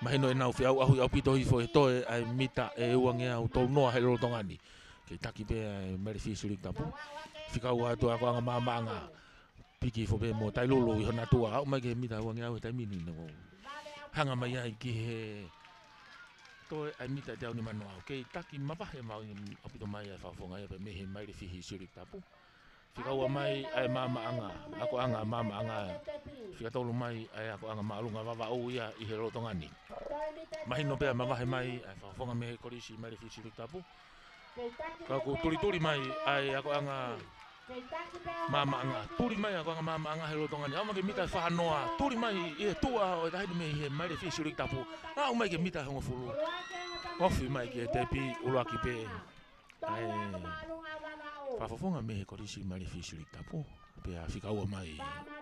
Speaker 1: Mahino e nau whiau ahui au pito hi whai toi ai mita e uange au tolu noa he lolo tongani. Kei taki pe ai marifisi rik tapu. Whikau atu ako anga mama anga. Piki whope mo tai lulu i hona tua. Au mai ke mita uange au he tai mini nango. Hanga mai ai ki he toi ai mita te au ni manoa. Kei taki mapahe mau au pito mai ai whawhonga ia pe mehe marifisi rik tapu. Whikaua mai ai mama anga. Ako anga mama anga. Whikatolu mai ai ako anga maalunga wawau ia i he rotongani. Mahino pea mawahe mai ai whawhonga mehe korisi marifisi rik tapu. Kako turi mai ai ako anga mama anga. Turi mai ako anga mama anga he rotongani. Au mai ke mita whanoa. Turi mai i he tua o tahini me he marifisi rik tapu. Au mai ke mita hongo fulu. Kofi mai ke tepi ulaki pe. Ai whawhonga mehe korisi marifisi rik tapu. Pea whikaua mai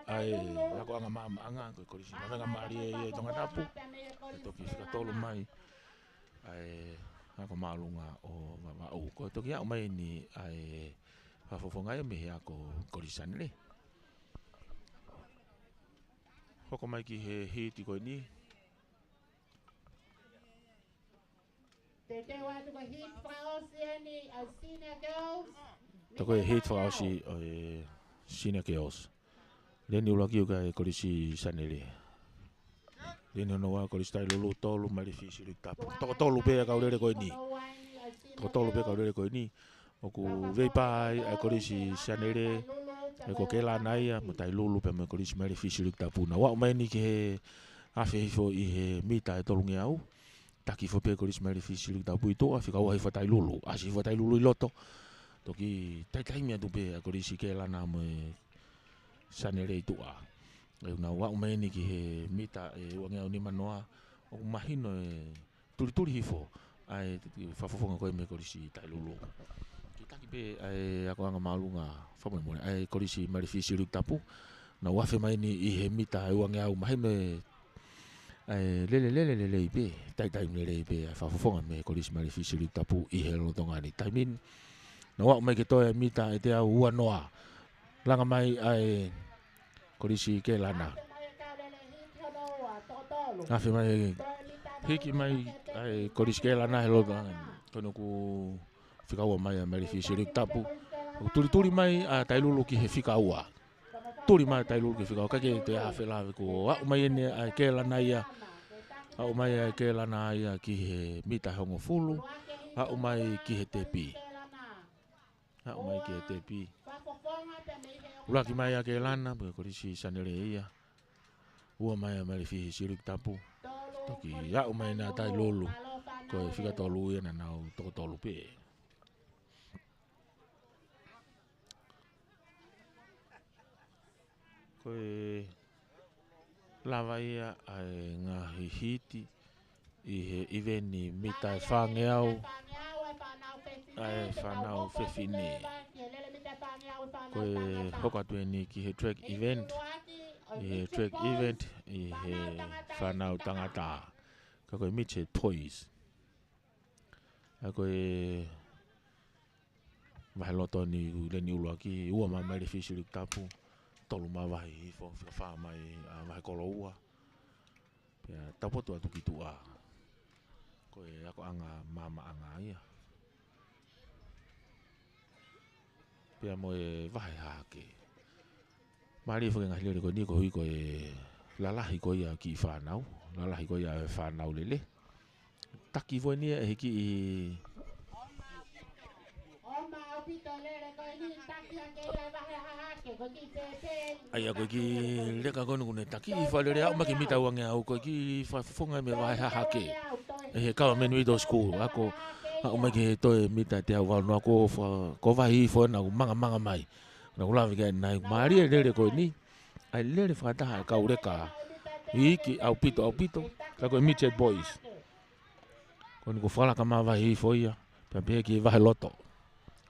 Speaker 1: ai ako anga mama anga koe korisi mawenga maari e tonga tapu. E toki whikatolu mai ai ako maalunga o wawau. Koe toki au mai ni ai whawhonga e mehe ako korisanere. Hoko mai ki he hiti koe ni. Tako e hit whaosi o e senior girls. Leni ulaki uka e korisi sanere. Leni honoa korisi tai lulu tolu marifisi rik tapu. Toko tolu pea kaurere koe ni. Toko tolu pea kaurere koe ni. Oku veipai ai korisi sanere. Eko ke la naia mo tai lulu pe me korisi marifisi rik tapu. Na wau mai ni ki he afe hifo i he mita e tolungi au. Taki fo pe korisi marifisi rik tapu i toa. Whikau hai whatai lulu. Asi whatai lulu i loto. Toki tai mea tupe a korisi ke lana mo e sanere i tua. Na wau mai ni ki he mita e uange au ni manoa. O mahino e turi hifo. Ai whawhonga koe me korisi tai lulu. Ki taki pe ai ako anga maalunga whamoi mone. Ai korisi marifisi rik tapu. Na wafe mai ni i he mita e uange au mahino e lele i pe. Tai lele i pe. Ai whawhonga me korisi marifisi rik tapu i he rotongani. Taimin. Na wau mai ke toi mita e te au ua noa. Langa mai ai korisi ke lana. Afe mai hiki mai ai korisi ke lana he lotongani. Kono ku whikaua mai a marifisi rik tapu. Turi mai a tai lulu ki he whikaua. Turi mai tai lulu ki whikaua. Kake te hafe lawe ko. Au mai ene ai ke lana ia. Au mai ai ke lana ia ki he mita hongo fulu. Au mai ki he tepi. Au mai ki he tepi. Ulaki mai a ke lana. Pake korisi sanere ia. Ua mai a marifisi rik tapu. Toki au mai na tai lulu. Koe whikatolu ia na nau toko tolu pe. Koe lawa ia ai ngahi hiti. I he iveni mita e whange au. ai whanau whewhine. Koe hoka tue ni ki he track event. I he track event, i he whanau tangata. Ka koe Mitchell Toys. A koe wahe loto ni leni ulua ki ua mai le fisiri tapu. Tolu ma wahi i fo wha mai a wahe kolo ua. Pea tapoto atu ki tua. Koe ako anga mama anga ia. Pea moe wahe hake. Mari whake ngah lere koe ni ko hui koe lalahi koe ia ki whanau. Lalahi koe ia whanau lele. Taki voe nia e hiki i... Ai a koe ki leka konu kune taki i whalere au maki mita wange au koe ki whafonga me wahe hahake. E he kawa menu i do school. Ako au maki he toe mita te au wanu ako ko wahi i whona u manga mai. Na ulawi kai nai maari e lere koe ni. Ai lere whakataha e kau reka. Iki au pito. Ka koe Mitchell Boys. Koni ko whalaka maa wahi i whoia. Pea pehe ki wahe loto.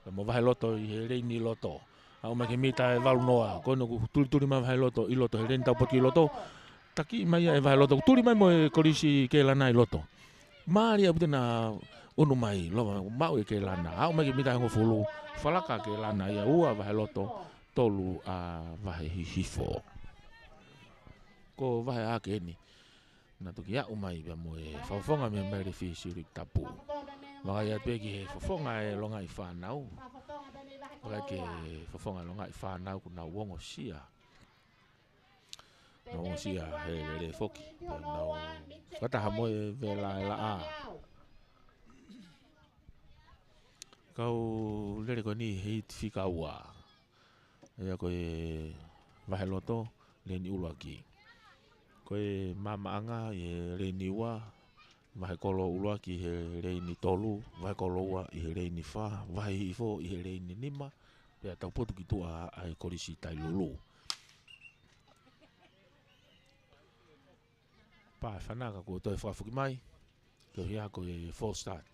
Speaker 1: Ka mo wahe loto i he reini loto. Au maki mita e walu noa. Koni ko turi maa wahe loto i loto. He reini tau poti i loto. Taki mai e wahe loto. Turi mai mo e korisi ke lana i loto. Maari a pute na unu mai. Lova mau e ke lana. Au maki mita e ngofulu. Whalaka ke lana ia ua wahe loto. Tolu a wahe hifo. Ko wahe ake eni. Na toki ia umai bia mo e whawhonga me mai refi siri tapu. Waka ia peki he whawhonga e longa i whanau. Waka ke whawhonga longa i whanau kuna uongo sia. Na uongo sia he le foki. Nau wataha mo e vela e la a. Kau lere ko ni hei tifika ua. Ia koe wahe loto le ni ulua ki. Koe mama anga i he reini ua. Wahe kolo ulua ki he reini tolu. Wahe kolo ua i he reini wha. Wahe hifo i he reini nima. Pea tau potu ki tua ai korisi tai lulu. Pae whanaka koe toi whafuki mai. Koe hia koe false start.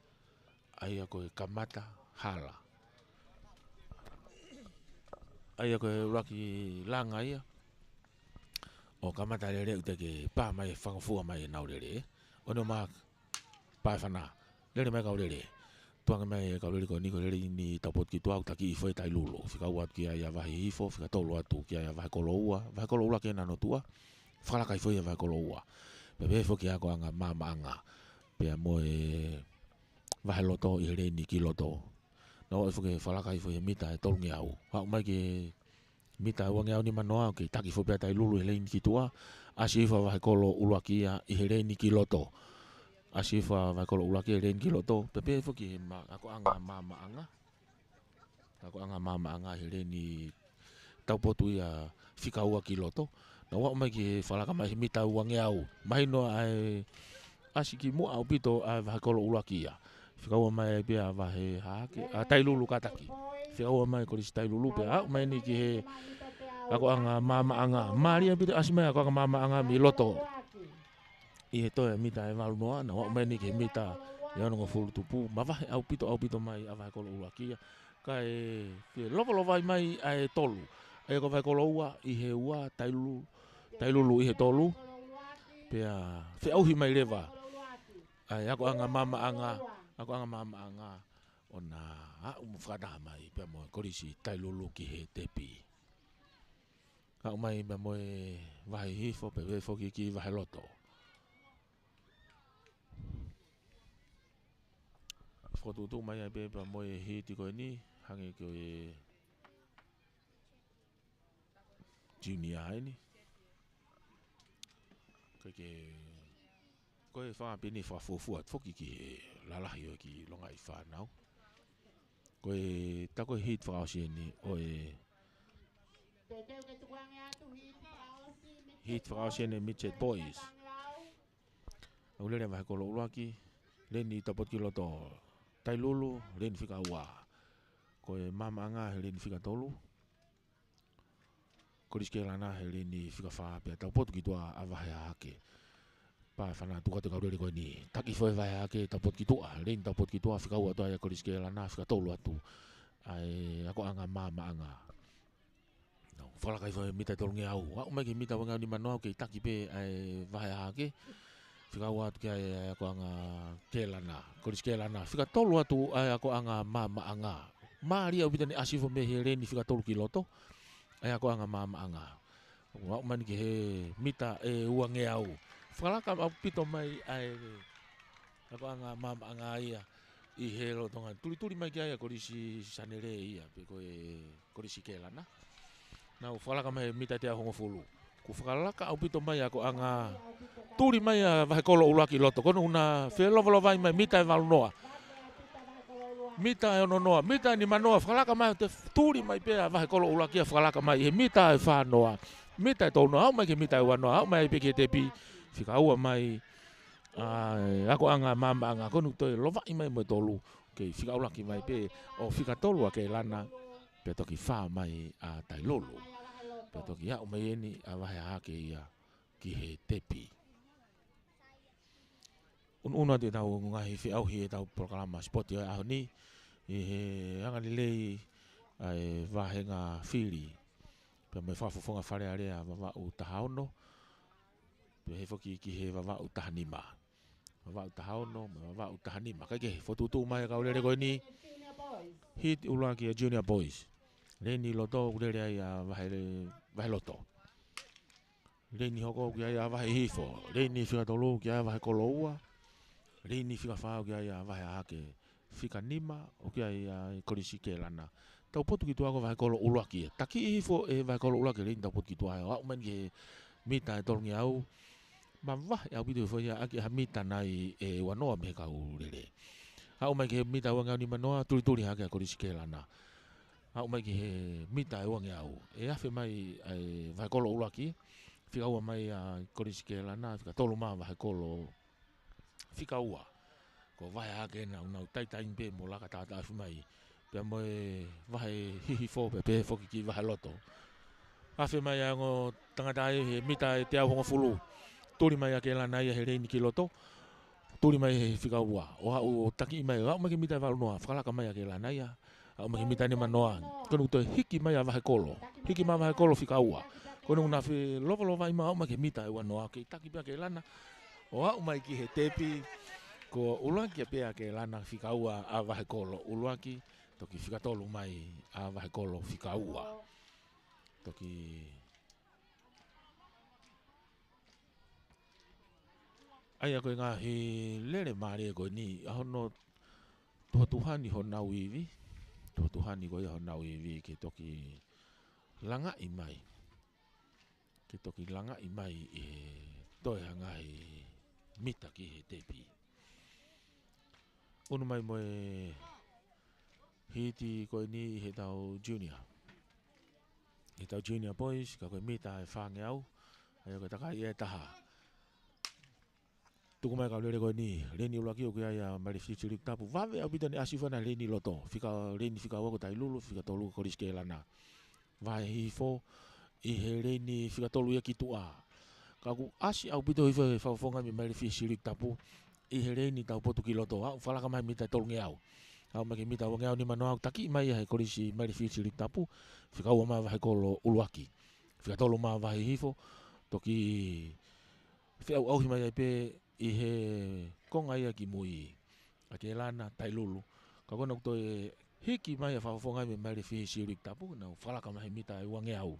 Speaker 1: Aia koe kamata hala. Aia koe raki langa ia. O kamata lere ute ke pā mai whangafua mai e nau lere. Ono maa pae whana. Lere mai kau lere. Tuanga mai kau lere ko niko lere ni tapot ki tuau taki i whai tai lulu. Whika uat ki aia wahi hifo. Whika tolu atu ki aia wahi kolo ua. Wahi kolo ua ke nano tua. Whalaka i whai a wahi kolo ua. Pepe whoki ako anga mama anga. Pea moe wahi loto i he reini ki loto. Na oi whoke whalaka i whai mita e tolu ngi au. Hau mai ke mita e wangi au ni manoa. Ke taki whopea tai lulu he reini ki tua. Asifa wahi kolo ulua ki ia i he reini ki loto. Asifa wahi kolo ulua ki he reini ki loto. Pepe whoki ako anga mama anga. Ako anga mama anga he reini taupotu ia whika ua ki loto. Na wau mai ki whalaka mai mita wangi au. Mahi noa ai asiki mua au pito ai wahi kolo ulua ki ia. Whika ua mai pia wahi hake. Tai lulu kataki. Whika ua mai korisi tai lulu pia. Au mai ni ki he ako anga mama anga. Maria pito asimai ako anga mama anga mi loto. I he toe mita e walu noa. Na wau mai ni ki he mita i anonga fulu tupu. Ma wahi au pito mai a wahi kolo ulua ki ia. Kai lova mai ai tolu. Ai ko wahi kolo ua i he ua tai lulu. Tai lulu i he tolu. Pea auhi mai lewa. Ai ako anga mama anga. Ako anga mama anga. Ona whakataha mai. Pea mo korisi tai lulu ki he tepi. Ako mai pea mo wahi hifo. Pea whoki ki wahi loto. Whakatutu mai ai pea mo hiti koe ni. Hangi koe junior hai ni. Koe whangapini whafuafuat whoki ki lalahi o ki longa i whanau. Koe tako hit whakaosia ni oe hit whakaosia ni Mitchell Boys. Au lere wahi kolo ulaki. Leni tapot ki loto tai lulu. Leni whika ua. Koe mama anga he leni whika tolu. Koriske lana he leni whika wha. Pea tau potu ki tua a wahi hake. pa fana tu ka te kaure ko ni taki foi vai ake ta pot kitua len ta pot kitua fika ua to ya ko riske la na fika tolu atu ai ako anga mama anga no fala kai foi mita tolu nge au wa mai ke mita wanga ni mano ke taki pe ai vai ake fika ua tu ke ako anga kelana ko riske la na fika tolu atu ai ako anga mama anga Maria ubita ni asifo me here ni fika tolu kiloto ai ako anga mama anga wa mai ke he mita ua nge au fala ka pito mai ai ako anga mama anga ia I hero tonga tuli mai kia ko risi sanere ia pe ko risi kelana na fala ka mai mita te hongo fulu ku fala ka au pito mai ako anga tuli mai va kolo ulaki loto kono una fe lo vai mai mita val noa mita no noa mita ni manoa fala ka mai te tuli mai pe va kolo ulaki fala ka mai mita fa noa mita to noa mai ke mita wa noa mai pe ke te pi fika ua mai ako anga mama anga konu to lova I mai mo tolu ke fika ulaki mai pe o fika tolu ke lana pe toki fa mai a tai lolo pe toki ya o mai ni a vai ha ke ia ki he tepi una te tau ngai fi au hi tau programa spot ya a ni he anga lei ai va henga fili pe me fa fonga fare area va u tahono pe he foki ki he va u tahanima va utahono va utahanima ka ke fotutu mai ka ule ko ni hit ulaki junior boys reni loto ule ya va loto reni hoko ya va hifo reni fika tolu ya va koloua reni fika fa ya va hake fika nima o ya kolisi ke lana tau potu ki tuago va kolo ulaki taki hifo va kolo ulaki reni tau potu ki tuago au men ke mita tolngi au Mava ya video foi ya aki hamita nai wanoa me ka urere. Hau mai ke mita wanga ni manoa tuli hake ko riskela na. Hau mai ke mita wanga au. Afe mai vai kolo ulaki. Fika ua mai ko riskela na fika tolo ma vai kolo. Fika ua. Ko vai hake na una tai pe mo laka tata afi mai. Pe mo vai hihi fo pe foki ki vai loto. Afe mai ngo tangata mita te au ngo fulu. Tuli mai ke la nai he reini kiloto tuli mai he fika ua o taki mai o mai mita val noa fala ka mai ke la nai o mai mita ni manoa kono to hiki mai va kolo hiki mai va kolo fika ua kono una fe lova mai o mai mita ua noa ke taki pe ke lana o mai ki he tepi ko ulaki pe ke lana fika ua a va kolo ulaki toki fika tolu mai a va kolo fika ua toki ai ko nga he lere mare ko ni hono to tuhani hona wivi to tuhani ko hona wivi ke toki langa I mai ke toki langa I mai to hanga mita ki he tepi unu mai mo hiti ko ni he tau junior boys ka ko mita fange au ai ko taka ia taha tuku mai ka lere ko ni reni ulaki o ya mari future tapu vave abita ni asifana reni loto fika reni fika wa ko tai lulu fika tolu ko riskela na vai hifo I he reni fika tolu ya kitua ka ku asi abita hifa fa fonga mi mari future tapu I he reni tau potu kiloto wa fala ka mai mita tolu ngeau au mai mita wa ngeau ni mano taki mai ya ko risi mari future tapu fika wa ma vai ko ulwaki fika tolu ma vai hifo toki fe au mai pe I he konga ia ki mui a ke lana tai lulu ka kono to hiki mai fa fonga me mari fi sirik tapu na fala ka mai mita wange au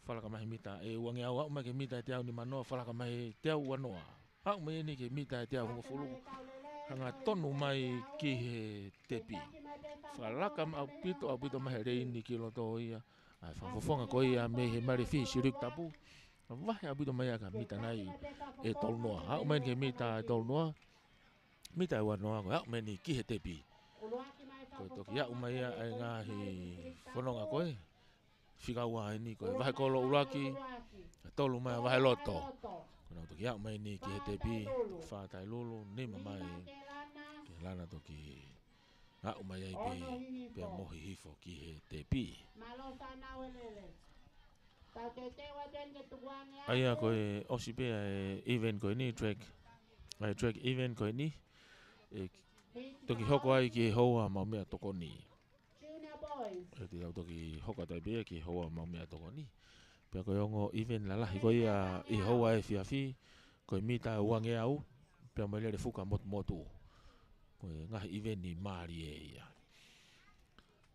Speaker 1: fala ka mai mita wange au mai ke mita te au ni mano fala ka mai te au wanoa au mai ni ke mita te au fulu hanga tonu mai ki he tepi fala ka au pito mai re ni ki lo to ia ai fa fonga ko ia me he mari fi sirik tapu Vai abito mai ka mita nai tol noa au men ke mita tol noa mita wa noa au men ki he tepi ko to ya mai ai nga hi fononga ko fika wa ni ko vai ko lo ulaki tolu mai vai loto ko to ya mai ni ki he tepi fa tai lulu ni mai ke lana to ki au mai ai pe mo hi fo ki he tepi Aia koe osi pe event koe ni track event koe ni toki hoko ai ki hoa mau mea toko ni. E te au toki hoka tai pea ki hoa mau mea toko ni. Pea koe ongo event la lahi koe i hoa e fiafi koe mita uange au pea mai lere fuka motu. Koe ngahi event ni maari e ia.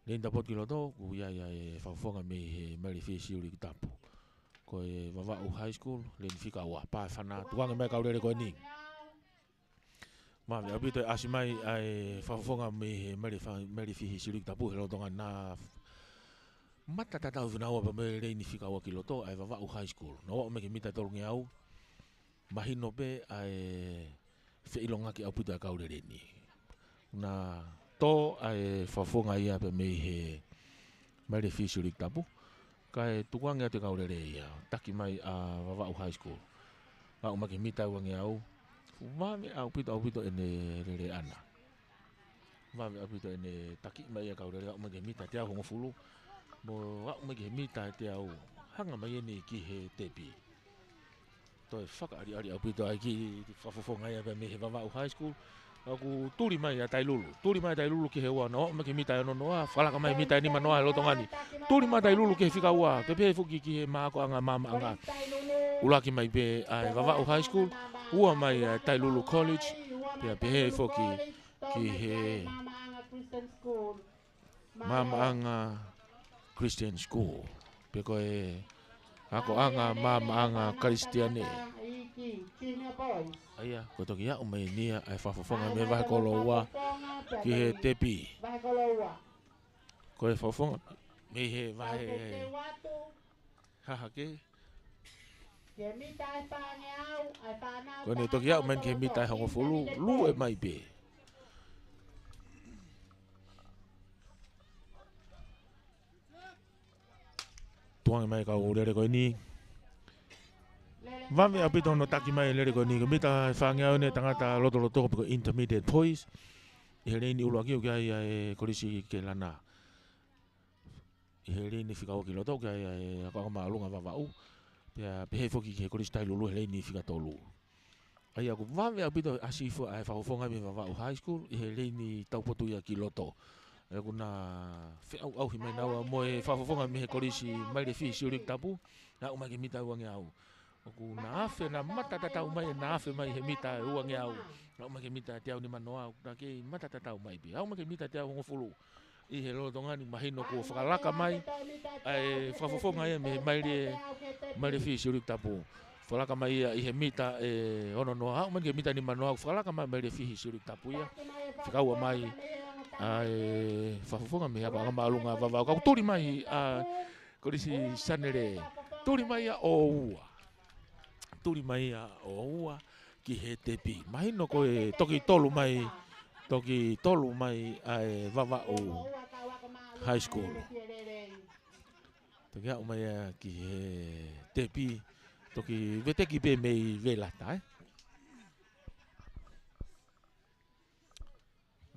Speaker 1: Lenda pot ki loto ku ia e whaufonga me he mari fesi uri ki tapu. Koe Vava'u High School len fika ua pa whana tuange mai kaurere koe ni. Mami apito asimai ai whaufonga me he mari fesi uri ki tapu he lotonga na mata tatau whinaua pa me reini fika ua ki loto ai Vava'u High School. Na wao me ke mita tolungi au mahino pe ai whiilonga ki au pito a kaurere ni. Na to ai whaufonga ia pe me he mari fesi uri ki tapu. Kai tuange te kaurere ia taki mai a Vava'u High School. Au make mita wange au. Mame au pito ene rere ana. Mame au pito ene taki mai a kaurere au make mita te au hongo fulu. Mo au make mita te au hanga mai ene ki he tepi. Toi whakaari au pito ai ki whafofonga ia me he Vava'u High School. Aku turi mai a tailulu ki he ua no me ke mita no noa falaka mai mita ni manoa lo tongani turi mai tailulu ki fika ua te pe fuki ki he mako anga mama anga ulaki mai be ai Vava'u High School ua mai Tailulu College pe he fuki ki he mama anga Christian School pe ko e ako anga mama anga Kristiane. Aia, ko toki ia umei nia ai whafofonga me vai koloa ki he tepi. Ko e whafofonga me he vai haha ke. Ko ne toki ia umei ke mita e hongo fulu, lu e mai be. Tuange mai ka urere ko ni. Vame apito no taki mai lere ko ni mita whangea ne tangata loto ko intermediate poise. I he reini ulu aki o kia e korisi ke lana. I he reini whika o ki loto kia e ako maalunga Vava'u. Pea pehe foki ke korisi tailulu he reini whika tolu. Ai ako vame apito asifo ai whahofonga me Vava'u High School. I he reini taupotu ia ki loto. E kuna whiau au hi mai naua mo e whahofonga me he korisi mai le fi siurik tapu. Na umai ke mita uange au. Oku na afe na mata tatau mai na afe mai he mita uange au. Au make mita te au ni manoa na ke mata tatau mai be. Au make mita te au hongo fulu. I he lotonga ni mahino ko whakalaka mai. Ai whafofonga ia me mai le fi siurik tapu. Whalaka mai ia i he mita e ono noa. Au make mita ni manoa whalaka mai le fi siurik tapu ia. Whikaua mai ai whafofonga me hapa ngama alunga Vava'u. Kau turi mai a korisi sanere. Turi mai a o ua. Turi mai a o ua ki he tepi. Mahino ko e toki tolu mai ai Vava'u High School. Toki au mai ki he tepi. Toki veteki pe mei velata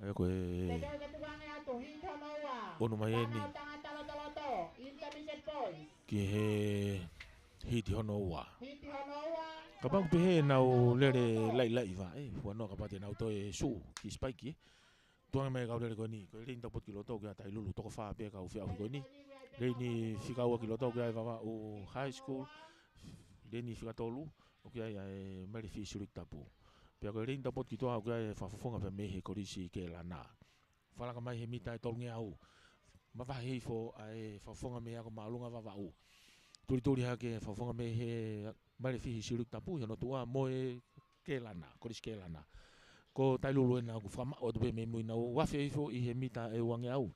Speaker 1: Ai ko e ono mai eni ki he hiti hono ua. Kapau pehe nau lere lai vai. Wano kapate nau toe su ki spaiki. Tuanga mai kau lere koni. Ko reini tapot ki loto kia tailulu toko wha pe kau whiau koni. Reini whikaua ki loto kia Vava'u High School. Reini whikatolu. O kia e meri fi siurik tapu. Pea ko reini tapot ki toa kia e whafofonga pe mehe korisi ke lana. Whalaka mai he mita e tolungi au. Mawahei fo ai whafofonga me ako maalunga Vava'u. Turi hake whafonga me he mare fihi siurik tapu hino tua moe ke lana, korisi ke lana. Ko tailulu e na ku whama o tupe me mui na wafe ifo i he mita e wange au.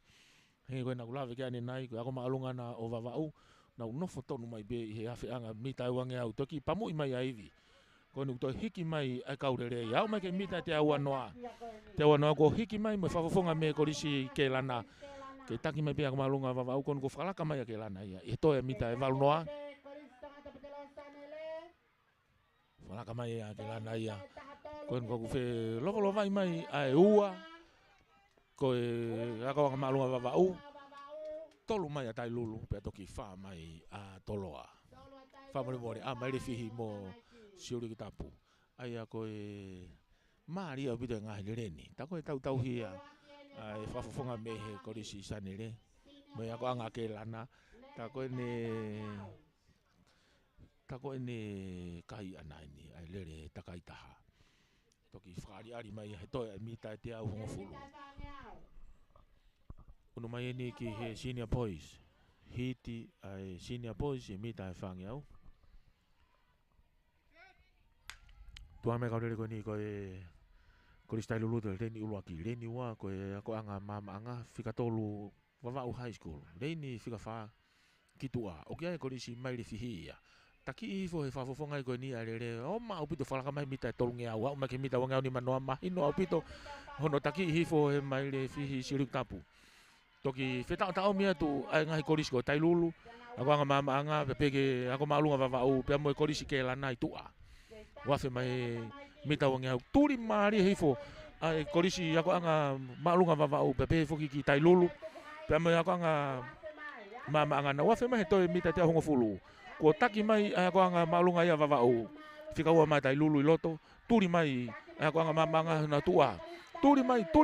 Speaker 1: Hei koe na kulawe ke ane nai, koe ako maalunga na o Vava'u, na unofo tonu mai be i he hafe anga mita e wange au. Toki pamu i mai aivi. Ko ni kuto hiki mai ai kaurere i au mai ke mita te au anoa. Te au anoa ko hiki mai me whafofonga me korisi ke lana. Ke taki mai pia malunga Vava'u kon ko whalaka mai ke lana ia. E toi mita e valunoa. Whalaka mai ke lana ia. Kon ko fe lolo mai ai ua. Ko e ako malunga Vava'u. tolu mai a tai lulu pe toki wha mai a toloa. Wha mori a mai le fihi mo siuri ki tapu. Ai a koe maari au pito ngahi le reni. Ta koe tau hia ai whafofonga mehe korisi sani le. Mai ako anga ke lana. Ta koe ne kai ana ni ai lere takai taha. Toki whakari ari mai he toi ai mita e te au hongo fulu. Unu mai ni ki he senior boys. Hiti ai senior boys e mita e whangi au. Tua me kau lere koe ni koe stai lulu te reni uluaki. Reni ua koe ako anga mama anga whika tolu wawau high school. Reni whika wha kitua. Oki ai kore si mai le whihi ia. Taki i fo he whafofonga i koe ni arere. O ma au pito whalaka mai mita e tolu ngea ua. O ma ke mita wangau ni manoa mahino au pito. Hono taki i fo he mai le whihi sirik tapu. Toki whetao tau mea tu ai ngahi korisi ko tai lulu. Ako anga mama anga pepeke ako maalunga wawau. Pea moe korisi ke lana i tua. Wafe mai mita wangau. Turi maari he fo. Ai korisi ako anga maalunga wawau. Pepe foki ki tai lulu. Pea moe ako anga mama anga na wafe mai he toi mita te hongo fulu. Ko taki mai ako anga maalunga ia wawau. Whika ua mai tai lulu i loto. Turi mai ako anga mama anga na tua. Turi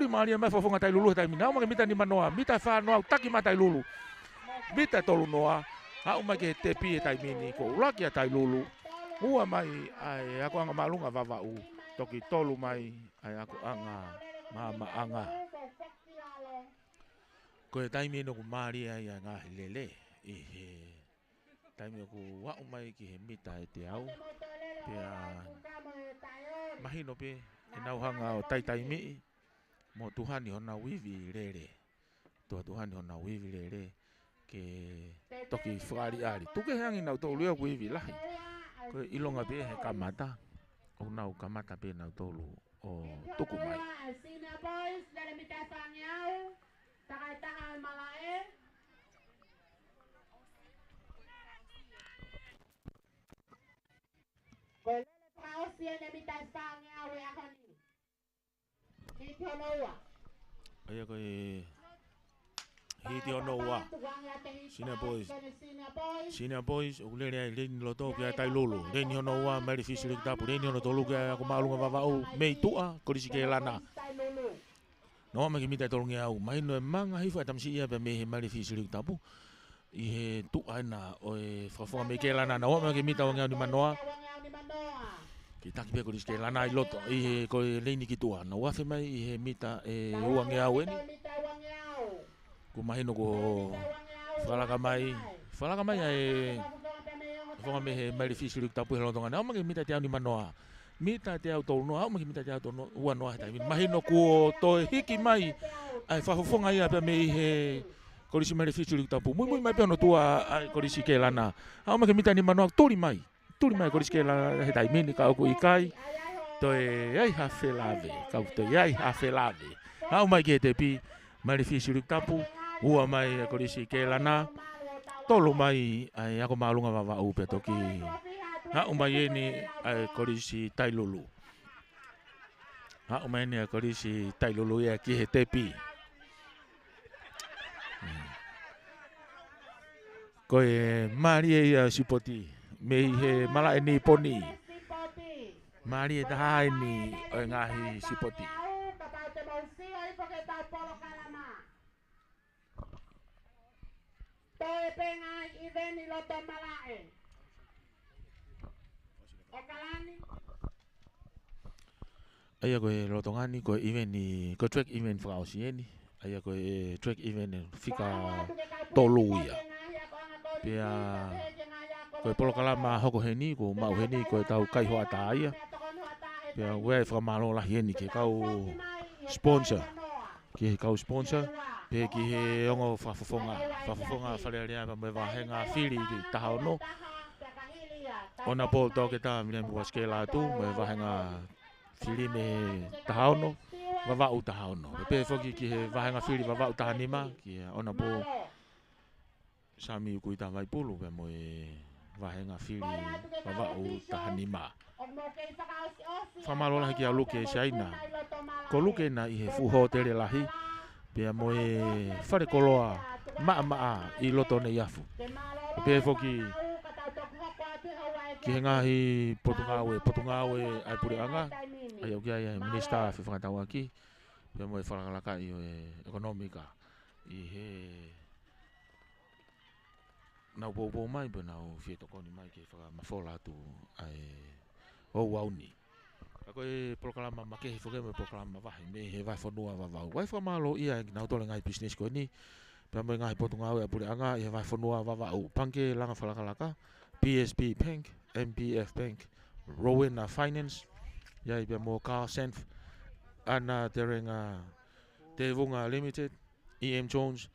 Speaker 1: maria mai fofonga tai lulu tai mina. Oma ke mita ni manoa. Mita wha noa taki mai tai lulu. Mita tolu noa. Hau mai ke te pi e tai mini. Ko ulaki a tai lulu. Ua mai ai ako anga maalunga wawau. Toki tolu mai ai ako anga mama anga. Ko e tai mino ku maria ia ngahi lele. Tai mino ku wau mai ki he mita e te au. Pea mahino pe. E nau hanga o tai mii. Mo tuhani hona wivi rere. Tuhani hona wivi rere. Ke toki whakari ari. Tuke hangi nau tolu ea wivi lahi. Koe ilonga pe he kamata. O nau kamata pe nau tolu o tuku mai.
Speaker 2: Senior boys, lele mita whangiau. Takai taha malae. Koe lele praosi e le mita whangiau e ahoni. Hiti ono ua.
Speaker 1: Aia koe hiti ono ua. Senior boys. O lere ai reni loto kia tai lulu. Reni ono ua meri fisirik tapu. Reni ono tolu kia ako maalunga wawau. Mei tua korisi ke lana. No ma ke mita tolu ngea au. Mahino e manga hifu e tamsi ia pe mehe meri fisirik tapu. I he tua ina o e whafonga me ke lana. No ma ke mita wangau ni manoa. Ki taki pe korisi ke lana i loto. I he koe reini ki tua. No wafe mai i he mita e ua ngea au eni. Ku mahino ko whalaka mai ai whonga me he meri fisirik tapu he lotonga. No ma ke mita te au ni manoa. Mita te au tolu noa. Au ma ke mita te au tolu ua noa he tai. Mahino ko toi hiki mai. Ai whafonga ia pe me i he korisi meri fisirik tapu. Mui mai pe ono tua ai korisi ke lana. Au ma ke mita ni manoa. Turi mai korisi ke lana he tai mini ka oku ikai. Toi ai hawhi lave. Kau toi ai hawhi lave. Au mai ke te pi meri fisirik tapu. Ua mai korisi ke lana. Tolu mai ai ako maalunga wawau pe toki. Hau mai eni ai korisi tai lulu. Hau mai eni ai korisi tai lulu ia ki he te pi. Koe marie ia sipoti. Mei he mala eni poni. Marie taha eni o ngahi sipoti. Toi pengai iveni loto malae. Okalani. Aya koe lotongani koe iveni koe track event whakausi eni. Aya koe track event whika tolu ia. Pea koe polokalama hoko heni ko mau heni koe tau kaihoa ta ia. Pea wea whakamalo lahi eni ke kau sponsor. Ki kau sponsor. Pe ki he ongo whafofonga wharearea pa me wahenga whiri ki taha ono. Ona po toke ta mire mua skela tu me wahenga whiri me taha ono. Wawau taha ono. Pe whoki ki he wahenga whiri wawau taha nima. Ki ona po sami ukui ta vai pulu pe moe wahenga whiri wawau taha nima. Whamalo lahi ki au luke e saina. Ko luke na i he fuho tere lahi. Pea moe whare koloa maa I loto nei afu. Pe foki ki ngahi Portungawe ai pure anga ai okia ai minista fi whakatau aki pe mo e whakalaka I o ekonomika I he nau pou mai pe nau fie tokoni mai ke whakamafola atu ai o wauni. Ako e proklama makehi whake me proklama wahi me he vai whanua wawau. Wai whamalo ia nau tole ngai business ko ni pe mo ngahi Portungawe ai pure anga I he vai whanua wawau. Panke langa whalakalaka PSB Bank, MPF Bank, Rowena Finance, yai pe mo Carl Senf, Ana Terenga, Tevunga Limited, EM Jones,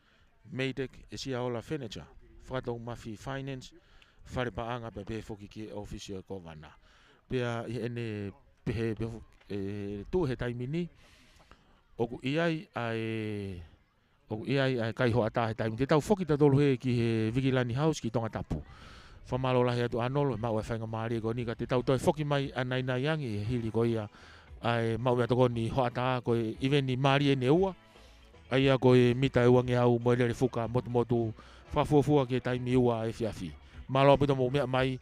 Speaker 1: Maytech, Isiaola Furniture, Whakatau Mafi Finance, Wharepaanga pe foki ki officio ko wana. Pea I ene pehe tu he taimini, oku iai ai kai ho ata he taimini. Te tau foki ta tolu he ki he Vigilani House ki tonga tapu. Whamalo lahi atu anolo, mau e whainga maari ko nika te tau toi whoki mai anai nai yangi e hili ko ia ai mau e atoko ni hoata ko e iweni maari e ne ua ai a ko e mita e wangi au mo e lere fuka motu whafuafua ke taimi ua e fiafi malo apito mo mea mai